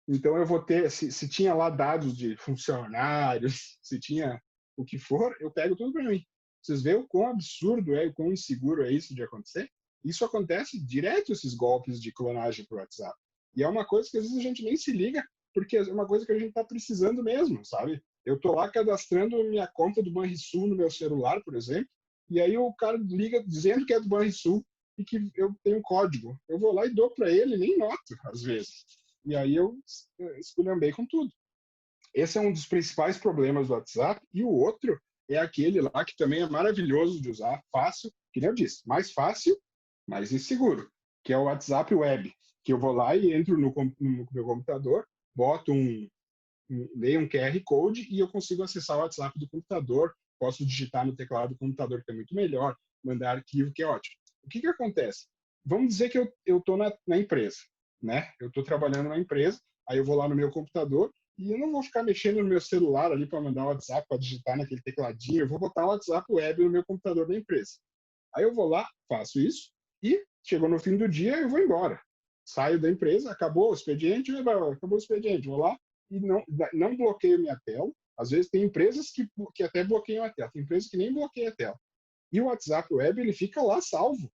Então eu vou ter, se tinha lá dados de funcionários, se tinha o que for, eu pego tudo para mim. Vocês veem o quão absurdo é e quão inseguro é isso de acontecer? Isso acontece direto, esses golpes de clonagem por WhatsApp. E é uma coisa que às vezes a gente nem se liga, porque é uma coisa que a gente está precisando mesmo, sabe? Eu estou lá cadastrando minha conta do Banrisul no meu celular, por exemplo, e aí o cara liga dizendo que é do Banrisul e que eu tenho um código. Eu vou lá e dou para ele, nem noto, às vezes. E aí eu esculhambei com tudo. Esse é um dos principais problemas do WhatsApp. E o outro é aquele lá que também é maravilhoso de usar, fácil, que nem eu disse, mais fácil, mais inseguro, que é o WhatsApp Web, que eu vou lá e entro no meu computador, boto leio um QR Code e eu consigo acessar o WhatsApp do computador, posso digitar no teclado do computador, que é muito melhor, mandar arquivo, que é ótimo. O que acontece? Vamos dizer que eu estou na empresa, né? Eu estou trabalhando na empresa, aí eu vou lá no meu computador e eu não vou ficar mexendo no meu celular ali para mandar o WhatsApp, para digitar naquele tecladinho, eu vou botar o WhatsApp Web no meu computador da empresa. Aí eu vou lá, faço isso e chegou no fim do dia eu vou embora. Saio da empresa, acabou o expediente, acabou o expediente, vou lá e não bloqueio minha tela. Às vezes tem empresas que até bloqueiam a tela, tem empresas que nem bloqueiam a tela. E o WhatsApp Web, ele fica lá salvo.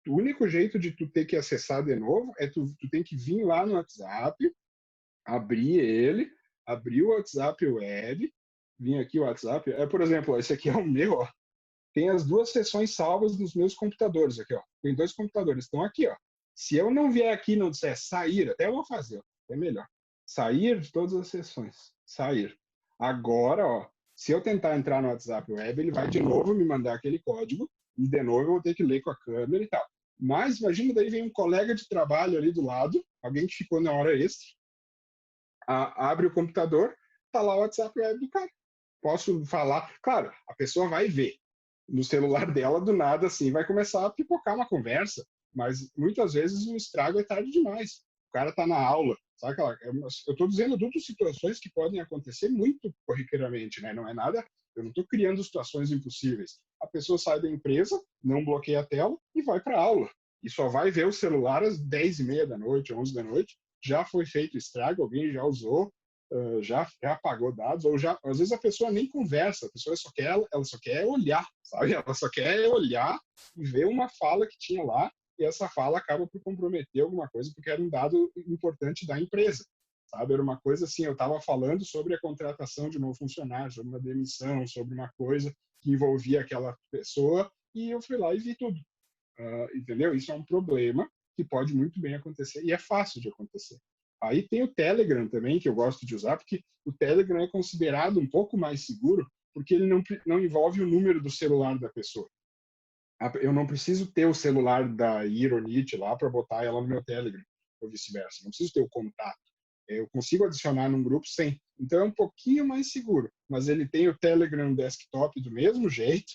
O único jeito de tu ter que acessar de novo é tu tem que vir lá no WhatsApp, abri ele, abri o WhatsApp Web, vim aqui o WhatsApp, por exemplo, esse aqui é o meu, ó, tem as duas sessões salvas nos meus computadores aqui, ó. Tem 2 computadores, estão aqui, ó. Se eu não vier aqui e não disser sair, até eu vou fazer, ó, é melhor. Sair de todas as sessões, sair. Agora, ó, se eu tentar entrar no WhatsApp Web, ele vai de novo me mandar aquele código e de novo eu vou ter que ler com a câmera e tal. Mas imagina, daí vem um colega de trabalho ali do lado, alguém que ficou na hora extra, abre o computador, tá lá o WhatsApp Web do cara. Posso falar, claro, a pessoa vai ver no celular dela do nada assim, vai começar a pipocar uma conversa, mas muitas vezes o estrago é tarde demais. O cara tá na aula, sabe aquela, eu tô dizendo duas situações que podem acontecer muito corriqueiramente, né? Não é nada, eu não estou criando situações impossíveis. A pessoa sai da empresa, não bloqueia a tela e vai para a aula. E só vai ver o celular às 10h30 da noite, 11 da noite, já foi feito estrago, alguém já usou, já apagou dados, ou já, às vezes a pessoa nem conversa, a pessoa ela só quer olhar, sabe? Ela só quer olhar e ver uma fala que tinha lá, e essa fala acaba por comprometer alguma coisa, porque era um dado importante da empresa, sabe? Era uma coisa assim, eu estava falando sobre a contratação de um novo funcionário, sobre uma demissão, sobre uma coisa que envolvia aquela pessoa, e eu fui lá e vi tudo, entendeu? Isso é um problema que pode muito bem acontecer, e é fácil de acontecer. Aí tem o Telegram também, que eu gosto de usar, porque o Telegram é considerado um pouco mais seguro, porque ele não envolve o número do celular da pessoa. Eu não preciso ter o celular da Ironit lá para botar ela no meu Telegram, ou vice-versa. Não preciso ter o contato. Eu consigo adicionar num grupo sem. Então é um pouquinho mais seguro, mas ele tem o Telegram Desktop do mesmo jeito,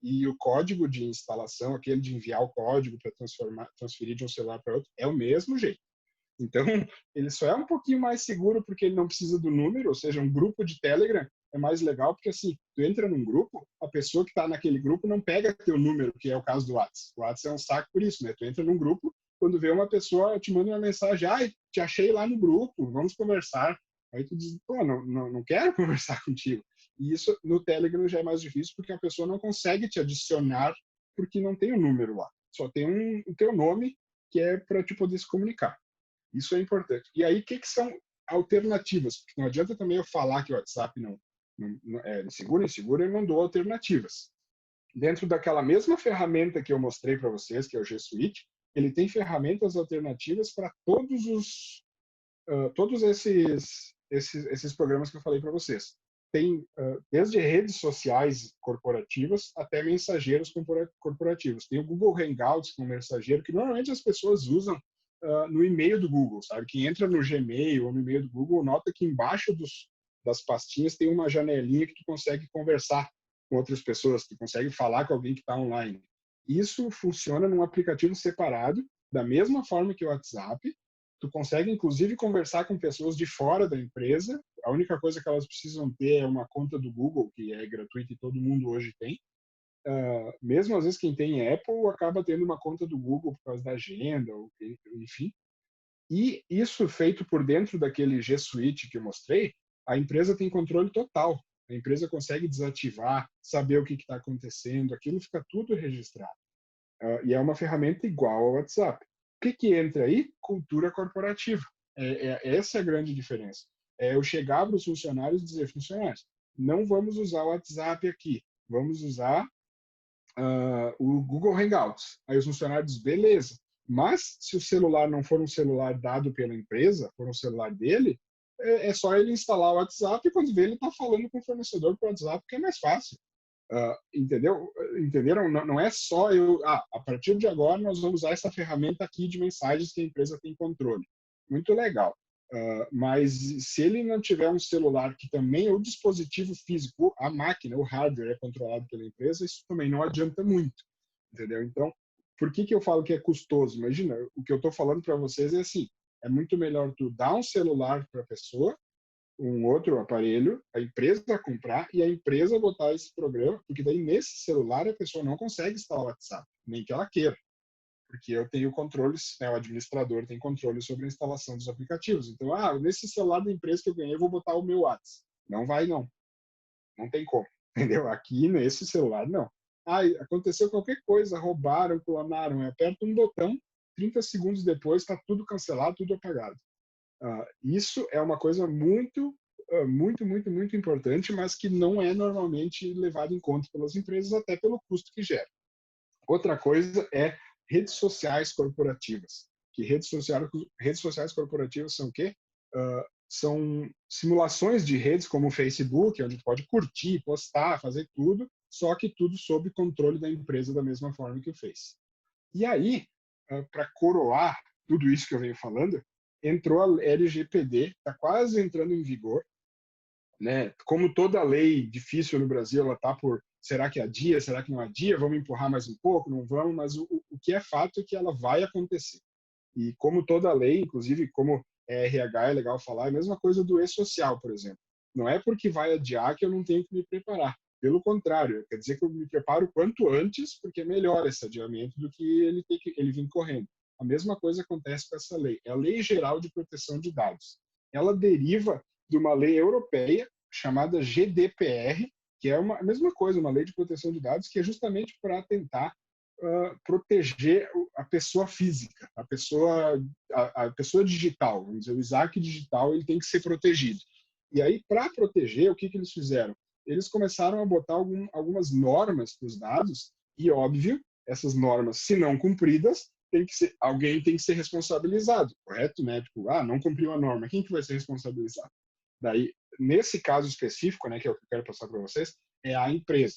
e o código de instalação, aquele de enviar o código para transferir de um celular para outro, é o mesmo jeito. Então, ele só é um pouquinho mais seguro porque ele não precisa do número, ou seja, um grupo de Telegram é mais legal porque, assim, tu entra num grupo, a pessoa que está naquele grupo não pega teu número, que é o caso do WhatsApp. O WhatsApp é um saco por isso, né? Tu entra num grupo, quando vê uma pessoa, te manda uma mensagem, te achei lá no grupo, vamos conversar. Aí tu diz, pô, não quero conversar contigo. E isso no Telegram já é mais difícil porque a pessoa não consegue te adicionar porque não tem o número lá. Só tem o teu nome, que é para te poder se comunicar. Isso é importante. E aí, o que são alternativas? Porque não adianta também eu falar que o WhatsApp não é inseguro, eu não dou alternativas. Dentro daquela mesma ferramenta que eu mostrei para vocês, que é o G Suite, ele tem ferramentas alternativas para todos esses programas que eu falei para vocês. Tem desde redes sociais corporativas até mensageiros corporativos. Tem o Google Hangouts, que é um mensageiro que normalmente as pessoas usam no e-mail do Google, sabe? Quem entra no Gmail ou no e-mail do Google nota que embaixo das pastinhas tem uma janelinha que tu consegue conversar com outras pessoas, tu consegue falar com alguém que está online. Isso funciona num aplicativo separado, da mesma forma que o WhatsApp. Tu consegue, inclusive, conversar com pessoas de fora da empresa. A única coisa que elas precisam ter é uma conta do Google, que é gratuita e todo mundo hoje tem. Mesmo às vezes quem tem Apple acaba tendo uma conta do Google por causa da agenda, ou, enfim. E isso feito por dentro daquele G Suite que eu mostrei, a empresa tem controle total. A empresa consegue desativar, saber o que está acontecendo, aquilo fica tudo registrado. E é uma ferramenta igual ao WhatsApp. O que entra aí? Cultura corporativa. Essa é a grande diferença. Eu chegar para os funcionários e dizer, funcionários, não vamos usar o WhatsApp aqui, vamos usar o Google Hangouts. Aí os funcionários dizem, beleza, mas se o celular não for um celular dado pela empresa, for um celular dele, é só ele instalar o WhatsApp e quando vê ele está falando com o fornecedor por WhatsApp, que é mais fácil. Entendeu? Entenderam? Não é só a partir de agora nós vamos usar essa ferramenta aqui de mensagens que a empresa tem controle. Muito legal. Mas se ele não tiver um celular que também o dispositivo físico, a máquina, o hardware é controlado pela empresa, isso também não adianta muito, entendeu? Então, por que eu falo que é custoso? Imagina, o que eu estou falando para vocês é assim, é muito melhor tu dar um celular para a pessoa, um outro aparelho, a empresa comprar e a empresa botar esse programa, porque daí nesse celular a pessoa não consegue instalar o WhatsApp, nem que ela queira, porque eu tenho controles, né, o administrador tem controle sobre a instalação dos aplicativos. Então, nesse celular da empresa que eu ganhei, eu vou botar o meu WhatsApp. Não vai, não. Não tem como, entendeu? Aqui nesse celular, não. Aconteceu qualquer coisa, roubaram, clonaram, aperta um botão, 30 segundos depois está tudo cancelado, tudo apagado. Isso é uma coisa muito importante, mas que não é normalmente levado em conta pelas empresas, até pelo custo que gera. Outra coisa é redes sociais corporativas. Que redes sociais corporativas são o quê? São simulações de redes como o Facebook, onde tu pode curtir, postar, fazer tudo, só que tudo sob controle da empresa da mesma forma que o Face. E aí, para coroar tudo isso que eu venho falando, entrou a LGPD, está quase entrando em vigor, né? Como toda lei difícil no Brasil, ela está por será que adia, será que não adia, vamos empurrar mais um pouco, não vamos, mas o que é fato é que ela vai acontecer. E como toda lei, inclusive como RH é legal falar, é a mesma coisa do e-social, por exemplo. Não é porque vai adiar que eu não tenho que me preparar. Pelo contrário, quer dizer que eu me preparo quanto antes, porque é melhor esse adiamento do que ele vir correndo. A mesma coisa acontece com essa lei. É a Lei Geral de Proteção de Dados. Ela deriva de uma lei europeia chamada GDPR, que é a mesma coisa, uma lei de proteção de dados, que é justamente para tentar proteger a pessoa física, a pessoa digital, vamos dizer, o Isaac digital, ele tem que ser protegido. E aí, para proteger, o que eles fizeram? Eles começaram a botar algumas normas para os dados, e óbvio, essas normas, se não cumpridas, alguém tem que ser responsabilizado, correto? Né? Tipo, não cumpriu a norma, quem que vai ser responsabilizado? Daí, nesse caso específico, né, que é o que eu quero passar para vocês, é a empresa.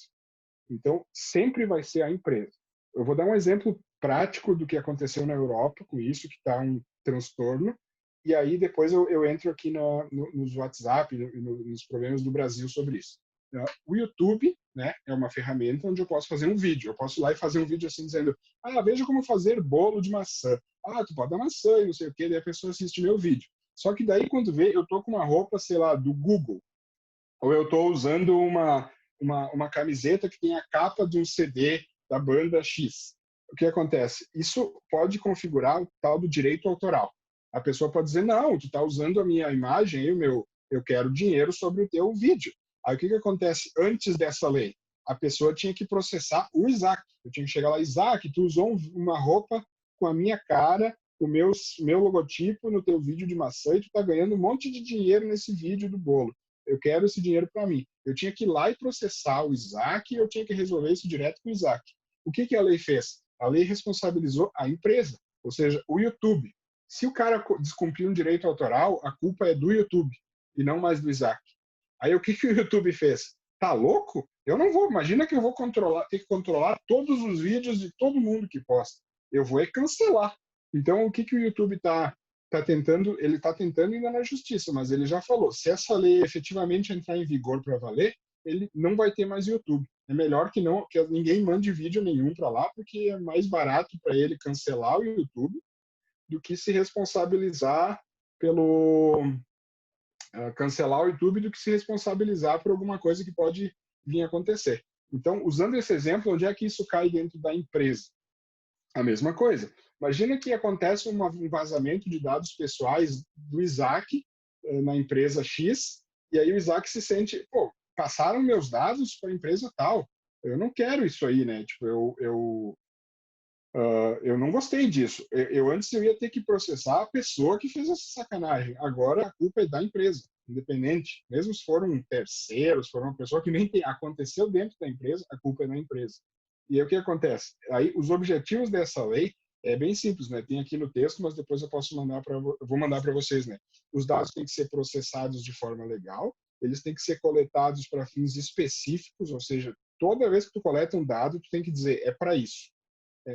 Então, sempre vai ser a empresa. Eu vou dar um exemplo prático do que aconteceu na Europa com isso, que está um transtorno, e aí depois eu entro aqui nos WhatsApp e nos problemas do Brasil sobre isso. O YouTube, né, é uma ferramenta onde eu posso fazer um vídeo. Eu posso ir lá e fazer um vídeo assim, dizendo, veja como fazer bolo de maçã. Tu pode dar maçã e não sei o quê, daí a pessoa assiste meu vídeo. Só que daí, quando vê, eu tô com uma roupa, sei lá, do Google, ou eu tô usando uma camiseta que tem a capa de um CD da banda X. O que acontece? Isso pode configurar o tal do direito autoral. A pessoa pode dizer, não, tu está usando a minha imagem, eu quero dinheiro sobre o teu vídeo. Aí o que acontece antes dessa lei? A pessoa tinha que processar o Isaac. Eu tinha que chegar lá, Isaac, tu usou uma roupa com a minha cara, o meu logotipo no teu vídeo de maçã e tu está ganhando um monte de dinheiro nesse vídeo do bolo. Eu quero esse dinheiro para mim. Eu tinha que ir lá e processar o Isaac e eu tinha que resolver isso direto com o Isaac. O que a lei fez? A lei responsabilizou a empresa, ou seja, o YouTube. Se o cara descumprir um direito autoral, a culpa é do YouTube e não mais do Isaac. Aí o que o YouTube fez? Tá louco? Eu não vou. Imagina que eu vou ter que controlar todos os vídeos de todo mundo que posta. Eu vou cancelar. Então o que o YouTube está tentando? Ele está tentando ainda na justiça, mas ele já falou, se essa lei efetivamente entrar em vigor para valer, ele não vai ter mais YouTube. É melhor que ninguém mande vídeo nenhum para lá, porque é mais barato para ele cancelar o YouTube do que se responsabilizar pelo cancelar o YouTube, do que se responsabilizar por alguma coisa que pode vir a acontecer. Então, usando esse exemplo, onde é que isso cai dentro da empresa? A mesma coisa. Imagina que acontece um vazamento de dados pessoais do Isaac na empresa X, e aí o Isaac se sente, passaram meus dados para a empresa tal. Eu não quero isso aí, né? Tipo, eu não gostei disso. Antes eu ia ter que processar a pessoa que fez essa sacanagem. Agora a culpa é da empresa, independente. Mesmo se for um terceiro, se for uma pessoa que nem aconteceu dentro da empresa, a culpa é da empresa. E aí o que acontece? Aí os objetivos dessa lei é bem simples, né? Tem aqui no texto, mas depois eu vou mandar para vocês, né? Os dados têm que ser processados de forma legal, eles têm que ser coletados para fins específicos, ou seja, toda vez que tu coleta um dado, tu tem que dizer é para isso.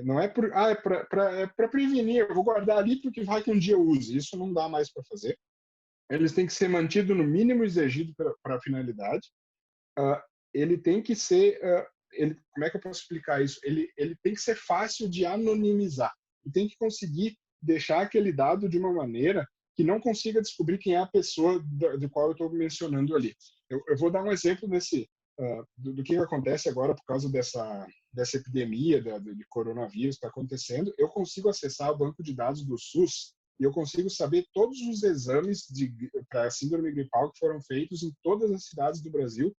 Não é para prevenir, eu vou guardar ali porque vai que um dia eu use. Isso não dá mais para fazer. Eles têm que ser mantidos no mínimo exigido para a finalidade. Ele tem que ser, como é que eu posso explicar isso? Ele tem que ser fácil de anonimizar. E tem que conseguir deixar aquele dado de uma maneira que não consiga descobrir quem é a pessoa do qual eu estou mencionando ali. Eu vou dar um exemplo do que acontece agora por causa dessa epidemia de coronavírus que está acontecendo. Eu consigo acessar o banco de dados do SUS e eu consigo saber todos os exames para síndrome gripal que foram feitos em todas as cidades do Brasil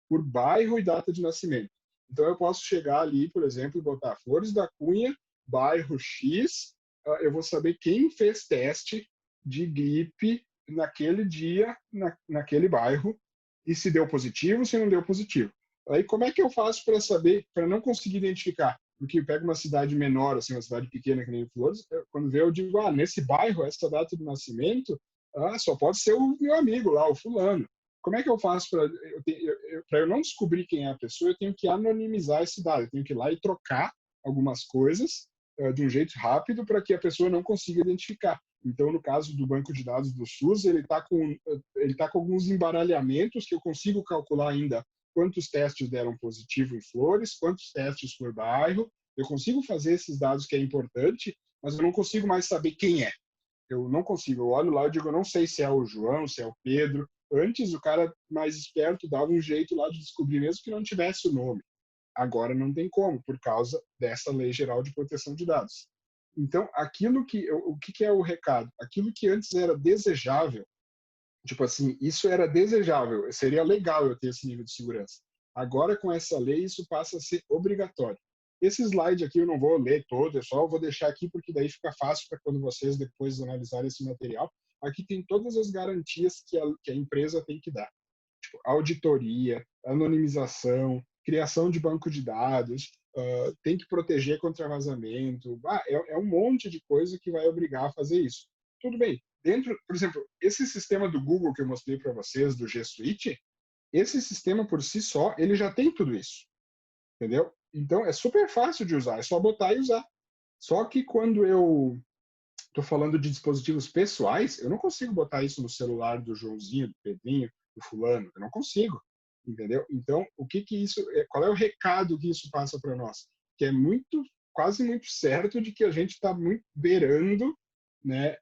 por bairro e data de nascimento. Então eu posso chegar ali, por exemplo, e botar Flores da Cunha, bairro X, eu vou saber quem fez teste de gripe naquele dia, naquele bairro, e se deu positivo, se não deu positivo. Aí como é que eu faço para saber, para não conseguir identificar? Porque pega uma cidade menor, assim, uma cidade pequena que nem Flores, quando vê eu digo, nesse bairro, essa data de nascimento, só pode ser o meu amigo lá, o fulano. Como é que eu faço para eu não descobrir quem é a pessoa? Eu tenho que anonimizar esse dado, eu tenho que ir lá e trocar algumas coisas de um jeito rápido para que a pessoa não consiga identificar. Então, no caso do banco de dados do SUS, ele está com alguns embaralhamentos que eu consigo calcular ainda quantos testes deram positivo em Flores, quantos testes por bairro. Eu consigo fazer esses dados que é importante, mas eu não consigo mais saber quem é. Eu não consigo. Eu olho lá e digo, eu não sei se é o João, se é o Pedro. Antes, o cara mais esperto dava um jeito lá de descobrir, mesmo que não tivesse o nome. Agora não tem como, por causa dessa Lei Geral de Proteção de Dados. Então, o que é o recado? Aquilo que antes era desejável, tipo assim, isso era desejável, seria legal eu ter esse nível de segurança. Agora, com essa lei, isso passa a ser obrigatório. Esse slide aqui eu não vou ler todo, eu só vou deixar aqui porque daí fica fácil para quando vocês depois analisarem esse material. Aqui tem todas as garantias que a empresa tem que dar. Tipo, auditoria, anonimização, criação de banco de dados, tem que proteger contra vazamento. É um monte de coisa que vai obrigar a fazer isso. Tudo bem. Por exemplo, esse sistema do Google que eu mostrei para vocês, do G Suite, esse sistema por si só, ele já tem tudo isso. Entendeu? Então, é super fácil de usar, é só botar e usar. Só que quando eu estou falando de dispositivos pessoais, eu não consigo botar isso no celular do Joãozinho, do Pedrinho, do fulano. Eu não consigo, entendeu? Então, qual é o recado que isso passa para nós? Que é quase muito certo de que a gente está muito beirando, né,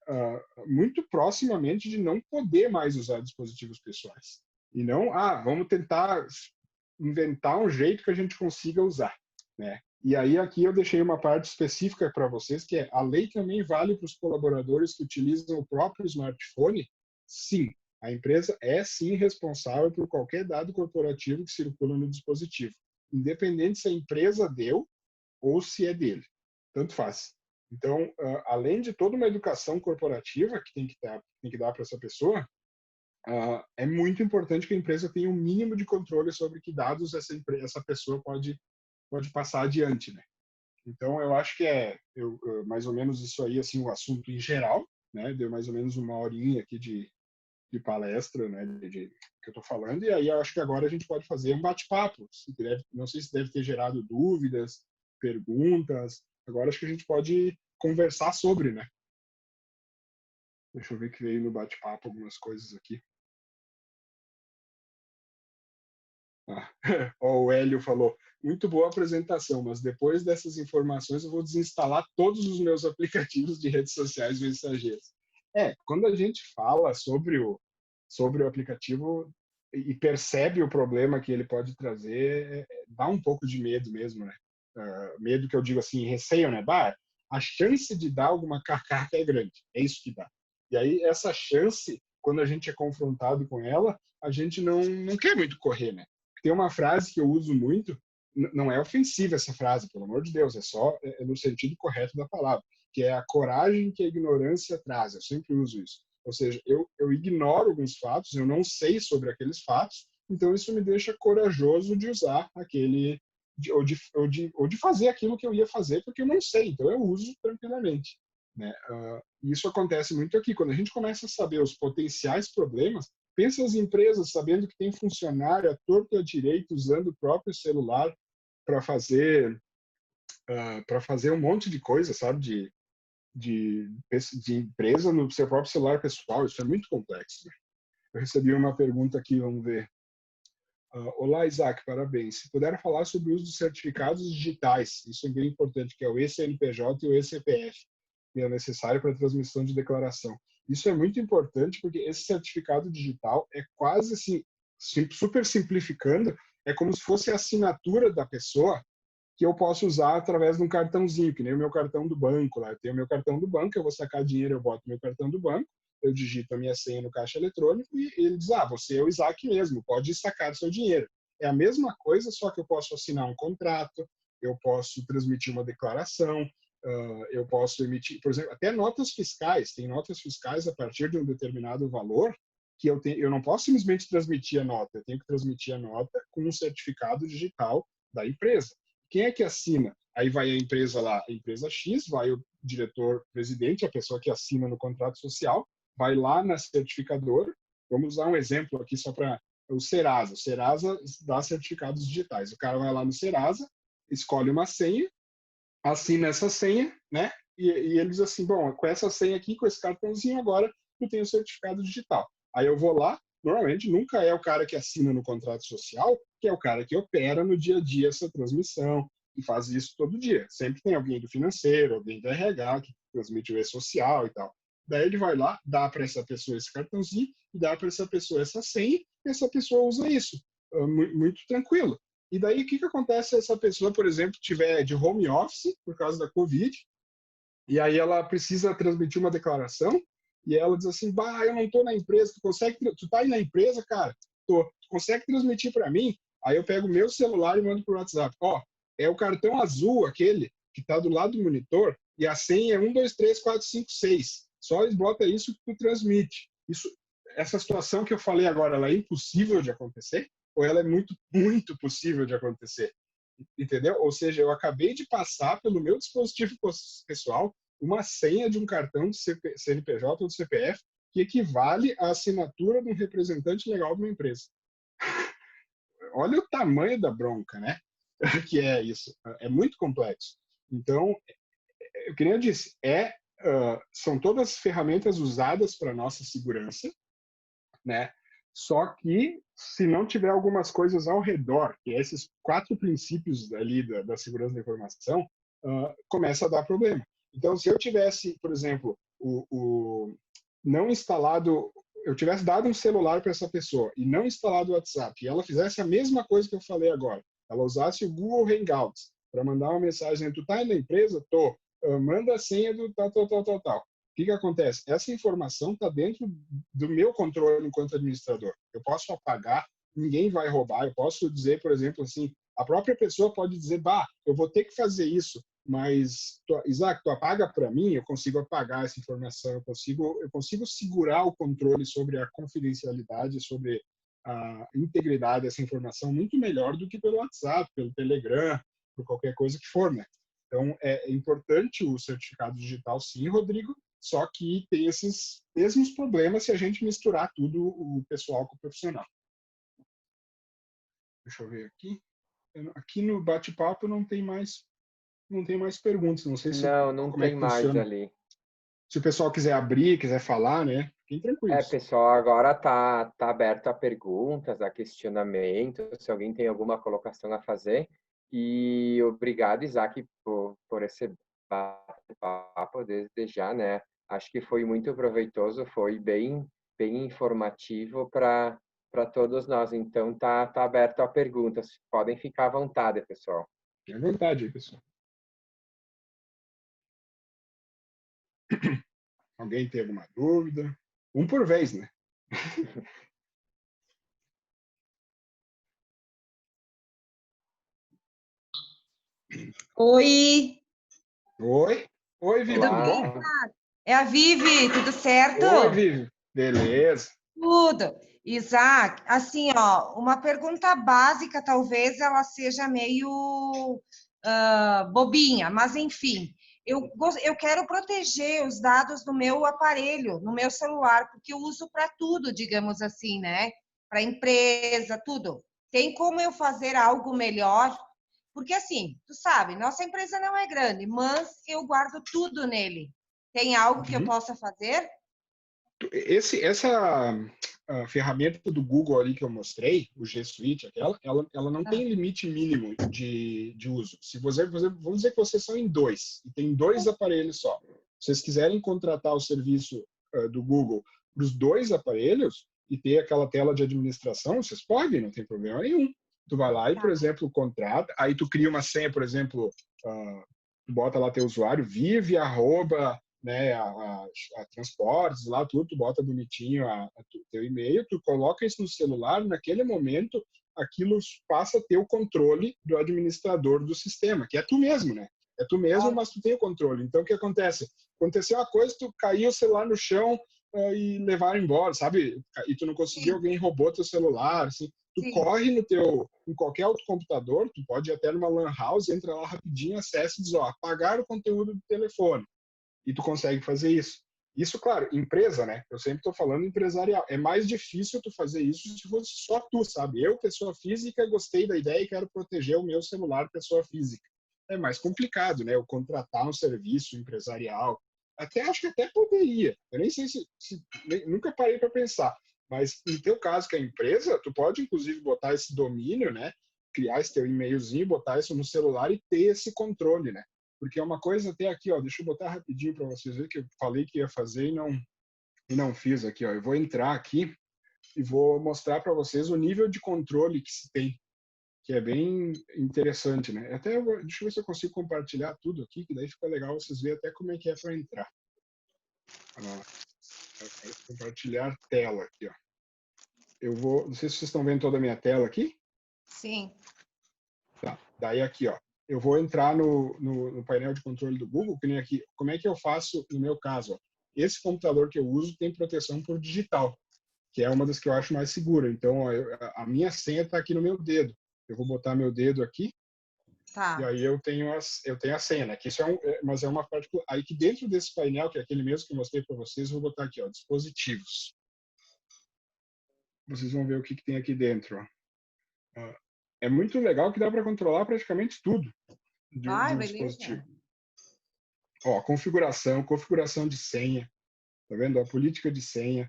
muito proximamente de não poder mais usar dispositivos pessoais. E não, vamos tentar inventar um jeito que a gente consiga usar, né? E aí aqui eu deixei uma parte específica para vocês, que é a lei também vale para os colaboradores que utilizam o próprio smartphone? Sim, a empresa é sim responsável por qualquer dado corporativo que circula no dispositivo, independente se a empresa deu ou se é dele. Tanto faz. Então, além de toda uma educação corporativa que tem que dar para essa pessoa, é muito importante que a empresa tenha um mínimo de controle sobre que dados essa pessoa pode passar adiante, né? Então, eu acho que mais ou menos isso aí, assim, o assunto em geral, né? Deu mais ou menos uma horinha aqui de palestra, né? Que eu estou falando, e aí eu acho que agora a gente pode fazer um bate-papo. Não sei se deve ter gerado dúvidas, perguntas. Agora acho que a gente pode conversar sobre, né? Deixa eu ver que veio no bate-papo algumas coisas aqui. O Hélio falou, muito boa apresentação, mas depois dessas informações eu vou desinstalar todos os meus aplicativos de redes sociais mensageiras. Quando a gente fala sobre o aplicativo e percebe o problema que ele pode trazer, dá um pouco de medo mesmo, né? Medo que eu digo assim, receio, né? A chance de dar alguma carcaça é grande, é isso que dá. E aí essa chance, quando a gente é confrontado com ela, a gente não quer muito correr, né? Tem uma frase que eu uso muito, não é ofensiva essa frase, pelo amor de Deus, é só no sentido correto da palavra, que é a coragem que a ignorância traz. Eu sempre uso isso. Ou seja, eu ignoro alguns fatos, eu não sei sobre aqueles fatos, então isso me deixa corajoso de usar ou de fazer aquilo que eu ia fazer, porque eu não sei, então eu uso tranquilamente. Né? Isso acontece muito aqui. Quando a gente começa a saber os potenciais problemas, pensa as empresas sabendo que tem funcionário à torto e à direito usando o próprio celular para fazer um monte de coisa, sabe, de empresa no seu próprio celular pessoal. Isso é muito complexo. Né? Eu recebi uma pergunta aqui, vamos ver. Olá, Isaac, parabéns. Se puder falar sobre o uso dos certificados digitais, isso é bem importante, que é o eCNPJ e o eCPF, que é necessário para a transmissão de declaração. Isso é muito importante porque esse certificado digital é quase assim, super simplificando, é como se fosse a assinatura da pessoa que eu posso usar através de um cartãozinho, que nem o meu cartão do banco. Lá. Eu tenho o meu cartão do banco, eu vou sacar dinheiro, eu boto meu cartão do banco, eu digito a minha senha no caixa eletrônico e ele diz, você é o Isaac mesmo, pode sacar seu dinheiro. É a mesma coisa, só que eu posso assinar um contrato, eu posso transmitir uma declaração, eu posso emitir, por exemplo, até notas fiscais. Tem notas fiscais a partir de um determinado valor que eu não posso simplesmente transmitir a nota, eu tenho que transmitir a nota com um certificado digital da empresa. Quem é que assina? Aí vai a empresa lá, a empresa X, vai o diretor-presidente, a pessoa que assina no contrato social, vai lá na certificadora. Vamos usar um exemplo aqui só para o Serasa. O Serasa dá certificados digitais. O cara vai lá no Serasa, escolhe uma senha, assina essa senha, né? E ele diz assim, bom, com essa senha aqui, com esse cartãozinho, agora eu tenho o certificado digital. Aí eu vou lá, normalmente nunca é o cara que assina no contrato social, que é o cara que opera no dia a dia essa transmissão e faz isso todo dia. Sempre tem alguém do financeiro, alguém do RH que transmite o e-social e tal. Daí ele vai lá, dá para essa pessoa esse cartãozinho e dá para essa pessoa essa senha e essa pessoa usa isso. Muito tranquilo. E daí, o que acontece se essa pessoa, por exemplo, tiver de home office por causa da Covid, e aí ela precisa transmitir uma declaração, e ela diz assim, bah, eu não estou na empresa, tu tá aí na empresa, cara? Tô. Tu consegue transmitir para mim? Aí eu pego o meu celular e mando pro WhatsApp. Ó, é o cartão azul, aquele que está do lado do monitor, e a senha é 1, 2, 3, 4, 5, 6. Só bota isso que tu transmite. Essa situação que eu falei agora, ela é impossível de acontecer? Ou ela é muito, muito possível de acontecer? Entendeu? Ou seja, eu acabei de passar pelo meu dispositivo pessoal uma senha de um cartão de CNPJ ou de CPF que equivale à assinatura de um representante legal de uma empresa. Olha o tamanho da bronca, né? Que é isso. É muito complexo. Então, que nem eu disse, são todas ferramentas usadas para nossa segurança, né? Só que se não tiver algumas coisas ao redor, que é esses 4 princípios ali da segurança da informação, começa a dar problema. Então, se eu tivesse, por exemplo, não instalado, eu tivesse dado um celular para essa pessoa e não instalado o WhatsApp, e ela fizesse a mesma coisa que eu falei agora, ela usasse o Google Hangouts para mandar uma mensagem, tu tá aí na empresa? Tô. Manda a senha do tal. O que acontece? Essa informação está dentro do meu controle enquanto administrador. Eu posso apagar, ninguém vai roubar. Eu posso dizer, por exemplo, assim, a própria pessoa pode dizer, bah, eu vou ter que fazer isso, mas, Isaac, tu apaga para mim, eu consigo apagar essa informação, eu consigo segurar o controle sobre a confidencialidade, sobre a integridade dessa informação muito melhor do que pelo WhatsApp, pelo Telegram, por qualquer coisa que for, né? Então, é importante o certificado digital, sim, Rodrigo, só que tem esses mesmos problemas se a gente misturar tudo, o pessoal com o profissional. Deixa eu ver aqui. Aqui no bate-papo não tem mais perguntas. Não sei Não como é tem que mais funciona. ali. Se o pessoal quiser abrir, quiser falar, né? Fiquem tranquilos. Pessoal, agora tá aberto a perguntas, a questionamentos, se alguém tem alguma colocação a fazer. E obrigado, Isaac, por esse bate-papo desde já, né? Acho que foi muito proveitoso, foi bem informativo para todos nós. Então, tá aberto a perguntas. Podem ficar à vontade, pessoal. Fiquem à vontade aí, pessoal. Alguém tem alguma dúvida? Um por vez, né? Oi! Oi, Vivi, Tudo tudo bem? bom? É a Vivi, tudo certo? Oi, Vivi. Beleza. Tudo. Isaac, assim, ó, uma pergunta básica, talvez ela seja meio bobinha, mas enfim, eu quero proteger os dados do meu aparelho, no meu celular, porque eu uso para tudo, digamos assim, né? Para empresa, tudo. Tem como eu fazer algo melhor? Porque assim, tu sabe, nossa empresa não é grande, mas eu guardo tudo nele. Tem algo que eu possa fazer? Essa ferramenta do Google ali que eu mostrei, o G Suite, ela não tem limite mínimo de uso. Se vamos dizer que vocês são em 2 e tem 2 aparelhos só. Se vocês quiserem contratar o serviço do Google para os 2 aparelhos e ter aquela tela de administração, vocês podem, não tem problema nenhum. Tu vai lá e, por exemplo, contrata, aí tu cria uma senha, por exemplo, tu bota lá teu usuário, vive, @ né, a transportes lá, tudo, tu bota bonitinho teu e-mail, tu coloca isso no celular, naquele momento, aquilo passa a ter o controle do administrador do sistema, que é tu mesmo, né? É tu mesmo, mas tu tem o controle. Então, o que acontece? Aconteceu uma coisa, tu caiu o celular no chão e levaram embora, sabe? E tu não conseguiu, alguém roubou teu celular, assim. Tu Sim. corre em qualquer outro computador, tu pode ir até numa LAN house, entra lá rapidinho, acessa e diz, ó, apagar o conteúdo do telefone. E tu consegue fazer isso. Isso, claro, empresa, né? Eu sempre estou falando empresarial. É mais difícil tu fazer isso se fosse só tu, sabe? Eu, pessoa física, gostei da ideia e quero proteger o meu celular, pessoa física. É mais complicado, né? Eu contratar um serviço empresarial. Acho que até poderia. Eu nem sei nunca parei para pensar. Mas no teu caso, que é empresa, tu pode inclusive botar esse domínio, né? Criar esse teu e-mailzinho, botar isso no celular e ter esse controle, né? Porque é uma coisa até aqui, ó, deixa eu botar rapidinho para vocês verem que eu falei que ia fazer e não fiz aqui, ó. Eu vou entrar aqui e vou mostrar para vocês o nível de controle que se tem, que é bem interessante, né? Deixa eu ver se eu consigo compartilhar tudo aqui, que daí fica legal vocês verem até como é que é para entrar. Compartilhar tela aqui, ó. Não sei se vocês estão vendo toda a minha tela aqui. Sim. Tá. Daí aqui, ó. Eu vou entrar no painel de controle do Google, que nem aqui. Como é que eu faço no meu caso? Ó? Esse computador que eu uso tem proteção por digital, que é uma das que eu acho mais segura. Então, ó, a minha senha está aqui no meu dedo. Eu vou botar meu dedo aqui, Tá. e aí eu tenho a senha, né? Que isso mas é uma parte. Aí que dentro desse painel, que é aquele mesmo que eu mostrei para vocês, eu vou botar aqui, ó, dispositivos. Vocês vão ver o que tem aqui dentro. Ó. É muito legal que dá para controlar praticamente tudo de um dispositivo. Ó, configuração de senha, tá vendo? A política de senha,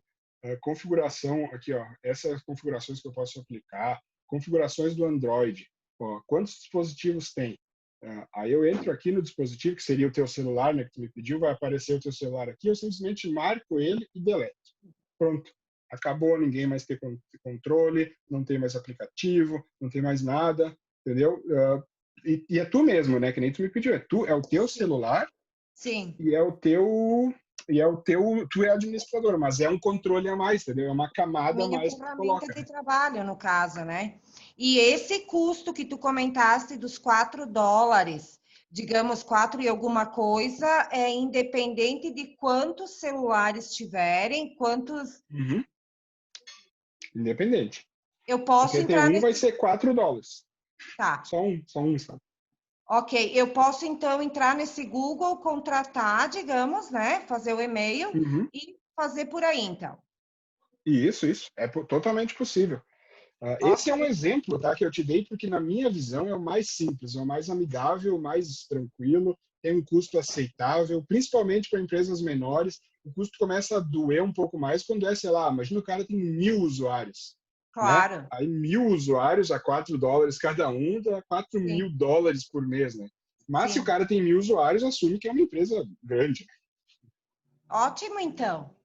configuração aqui, ó, essas configurações que eu posso aplicar, configurações do Android, ó, quantos dispositivos tem? Aí eu entro aqui no dispositivo, que seria o teu celular, né, que tu me pediu, vai aparecer o teu celular aqui, eu simplesmente marco ele e deleto. Pronto. Acabou, ninguém mais tem controle, não tem mais aplicativo, não tem mais nada, entendeu? E é tu mesmo, né? Que nem tu me pediu. É o teu celular. Sim. E tu é administrador, mas é um controle a mais, entendeu? É uma camada a mais que tu coloca. Ferramenta de trabalho, no caso, né? E esse custo que tu comentaste dos $4, digamos 4 e alguma coisa, é independente de quantos celulares tiverem, quantos... Uhum. Independente. Eu posso porque entrar vai ser $4. Tá. Só um, sabe? Ok, eu posso então entrar nesse Google, contratar, digamos, né? Fazer o e-mail e fazer por aí, então. Isso. É totalmente possível. Esse é um exemplo, tá, que eu te dei, porque na minha visão é o mais simples, é o mais amigável, o mais tranquilo, tem um custo aceitável, principalmente para empresas menores. O custo começa a doer um pouco mais quando sei lá, imagina o cara tem 1.000 usuários. Claro. Né? Aí 1.000 usuários a $4 cada um, dá $4.000 por mês, né? Mas se o cara tem 1.000 usuários, assume que é uma empresa grande. Ótimo, então.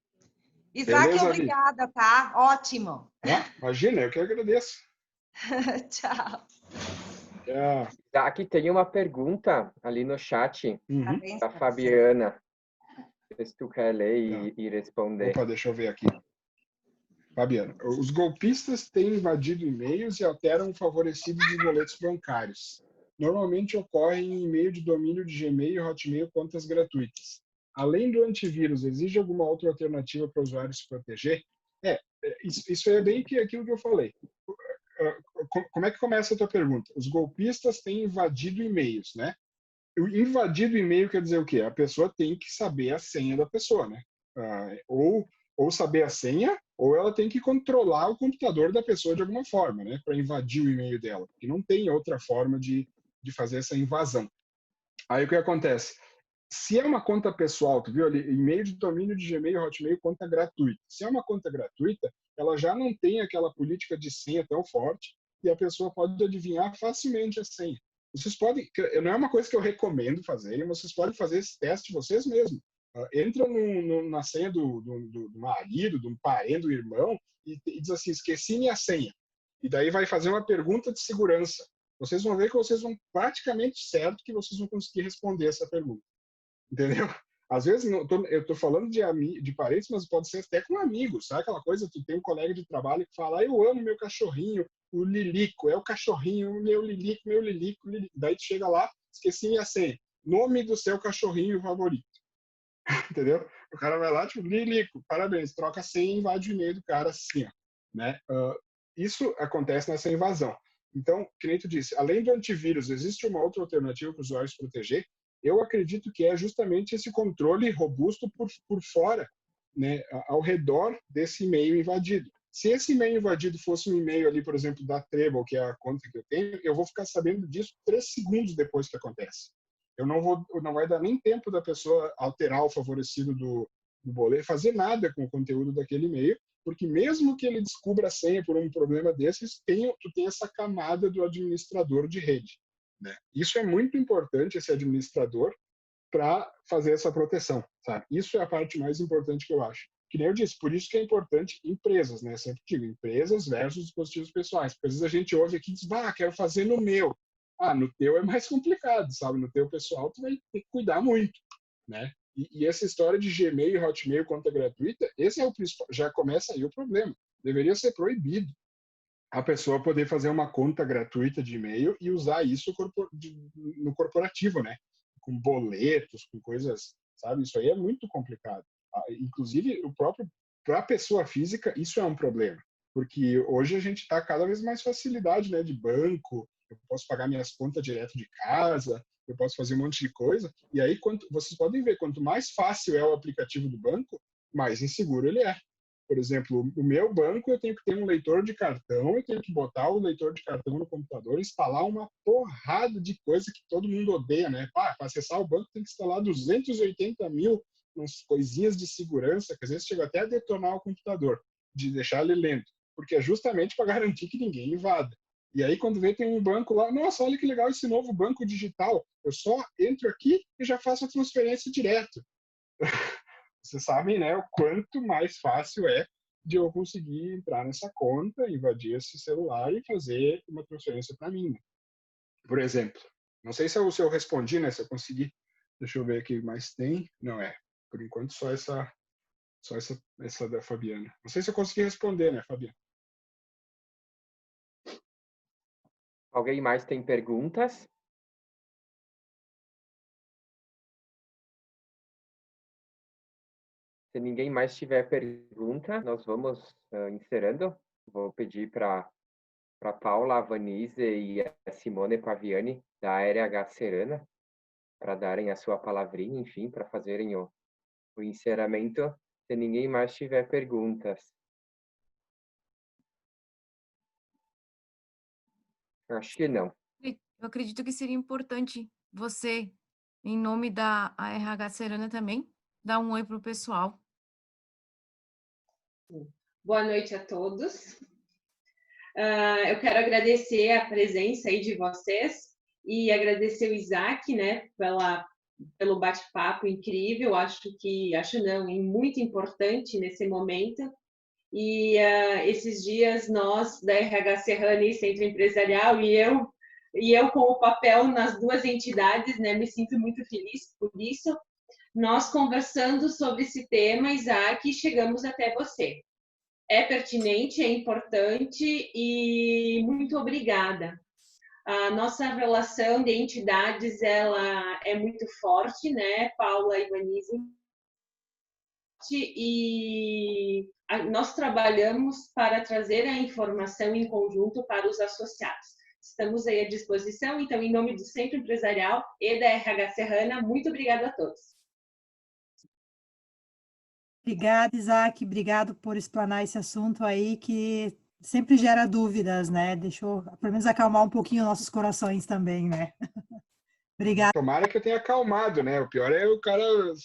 Isaac, beleza, obrigada, tá? Ótimo. Imagina, eu que agradeço. Tchau. Aqui tem uma pergunta ali no chat da Fabiana. Se tu quer ler e responder. Opa, deixa eu ver aqui. Fabiana, os golpistas têm invadido e-mails e alteram o favorecido dos boletos bancários. Normalmente ocorre em e-mail de domínio de Gmail e Hotmail contas gratuitas. Além do antivírus, existe alguma outra alternativa para o usuário se proteger? Isso é bem aquilo que eu falei. Como é que começa a tua pergunta? Os golpistas têm invadido e-mails, né? Invadir o e-mail quer dizer o quê? A pessoa tem que saber a senha da pessoa, né? Ou saber a senha, ou ela tem que controlar o computador da pessoa de alguma forma, né? Para invadir o e-mail dela. Porque não tem outra forma de fazer essa invasão. Aí o que acontece? Se é uma conta pessoal, tu viu ali, e-mail de domínio de Gmail, Hotmail, conta gratuita. Se é uma conta gratuita, ela já não tem aquela política de senha tão forte e a pessoa pode adivinhar facilmente a senha. Vocês podem, não é uma coisa que eu recomendo fazerem, vocês podem fazer esse teste vocês mesmos. Entra na senha do marido, do parente, do irmão, e diz assim, esqueci minha senha. E daí vai fazer uma pergunta de segurança. Vocês vão ver que vocês vão praticamente certo que vocês vão conseguir responder essa pergunta. Entendeu? Às vezes eu estou falando de parentes, mas pode ser até com amigos, sabe aquela coisa? Tu tem um colega de trabalho que fala, eu amo meu cachorrinho, o Lilico, é o cachorrinho, meu Lilico, Lilico. Daí tu chega lá, esqueci minha senha. nome do seu cachorrinho favorito. Entendeu? O cara vai lá, tipo, Lilico, parabéns, troca a senha e invade o e-mail do cara assim, ó, né? Isso acontece nessa invasão. Então, que nem tu disse, além do antivírus, existe uma outra alternativa para os usuários proteger. Eu acredito que é justamente esse controle robusto por fora, né, ao redor desse e-mail invadido. Se esse e-mail invadido fosse um e-mail ali, por exemplo, da Treble, que é a conta que eu tenho, eu vou ficar sabendo disso 3 segundos depois que acontece. Não vai dar nem tempo da pessoa alterar o favorecido do boleto, fazer nada com o conteúdo daquele e-mail, porque mesmo que ele descubra a senha por um problema desses, tu tem essa camada do administrador de rede, né? Isso é muito importante, esse administrador, para fazer essa proteção, sabe? Isso é a parte mais importante que eu acho. Que nem eu disse, por isso que é importante empresas, né? Sempre digo, empresas versus dispositivos pessoais. Porque às vezes a gente ouve aqui e diz, quero fazer no meu. No teu é mais complicado, sabe? No teu pessoal tu vai ter que cuidar muito, né? E essa história de Gmail e Hotmail conta gratuita, esse é o principal, já começa aí o problema. Deveria ser proibido a pessoa poder fazer uma conta gratuita de e-mail e usar isso no corporativo, né? Com boletos, com coisas, sabe? Isso aí é muito complicado. Inclusive, para a pessoa física, isso é um problema. Porque hoje a gente está cada vez mais facilidade, né? De banco, eu posso pagar minhas contas direto de casa, eu posso fazer um monte de coisa. E aí, vocês podem ver, quanto mais fácil é o aplicativo do banco, mais inseguro ele é. Por exemplo, o meu banco, eu tenho que ter um leitor de cartão, eu tenho que botar o leitor de cartão no computador, instalar uma porrada de coisa que todo mundo odeia, né? Para acessar o banco tem que instalar 280 mil coisinhas de segurança, que às vezes chega até a detonar o computador, de deixar ele lento, porque é justamente para garantir que ninguém invada. E aí, quando vê, tem um banco lá, nossa, olha que legal esse novo banco digital, eu só entro aqui e já faço a transferência direto. Vocês sabem, né, o quanto mais fácil é de eu conseguir entrar nessa conta, invadir esse celular e fazer uma transferência para mim. Por exemplo, não sei se eu respondi, né, se eu consegui. Deixa eu ver aqui, mais tem. Não é. Por enquanto, só essa da Fabiana. Não sei se eu consegui responder, né, Fabiana? Alguém mais tem perguntas? Se ninguém mais tiver pergunta, nós vamos encerrando. Vou pedir para a Paula, a Vanise e a Simone Paviani, da RH Serana, para darem a sua palavrinha, enfim, para fazerem o encerramento, se ninguém mais tiver perguntas. Acho que não. Eu acredito que seria importante você, em nome da RH Serana também, dar um oi para o pessoal. Boa noite a todos. Eu quero agradecer a presença aí de vocês e agradecer o Isaac, né, pelo bate-papo incrível. Acho muito importante nesse momento. E esses dias nós da RH Serrana e Centro Empresarial e eu com o papel nas duas entidades, né, me sinto muito feliz por isso. Nós conversando sobre esse tema, Isaac, chegamos até você. É pertinente, é importante e muito obrigada. A nossa relação de entidades, ela é muito forte, né, Paula e Vanise? E nós trabalhamos para trazer a informação em conjunto para os associados. Estamos aí à disposição, então, em nome do Centro Empresarial e da RH Serrana, muito obrigada a todos. Obrigada, Isaac. Obrigado por explanar esse assunto aí que sempre gera dúvidas, né? Deixou, pelo menos, acalmar um pouquinho nossos corações também, né? Obrigada. Tomara que eu tenha acalmado, né? O pior é o cara,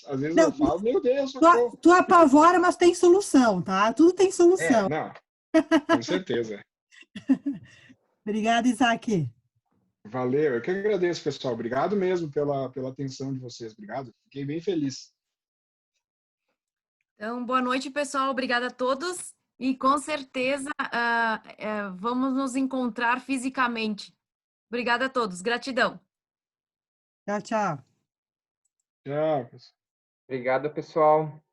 às vezes Não, eu falo, meu Deus, tu apavora, mas tem solução, tá? Tudo tem solução. Não, com certeza. Obrigada, Isaac. Valeu, eu que agradeço, pessoal. Obrigado mesmo pela atenção de vocês. Obrigado, fiquei bem feliz. Então, boa noite, pessoal. Obrigada a todos. E, com certeza, vamos nos encontrar fisicamente. Obrigada a todos. Gratidão. Tchau, tchau. Tchau, pessoal. Obrigado, pessoal.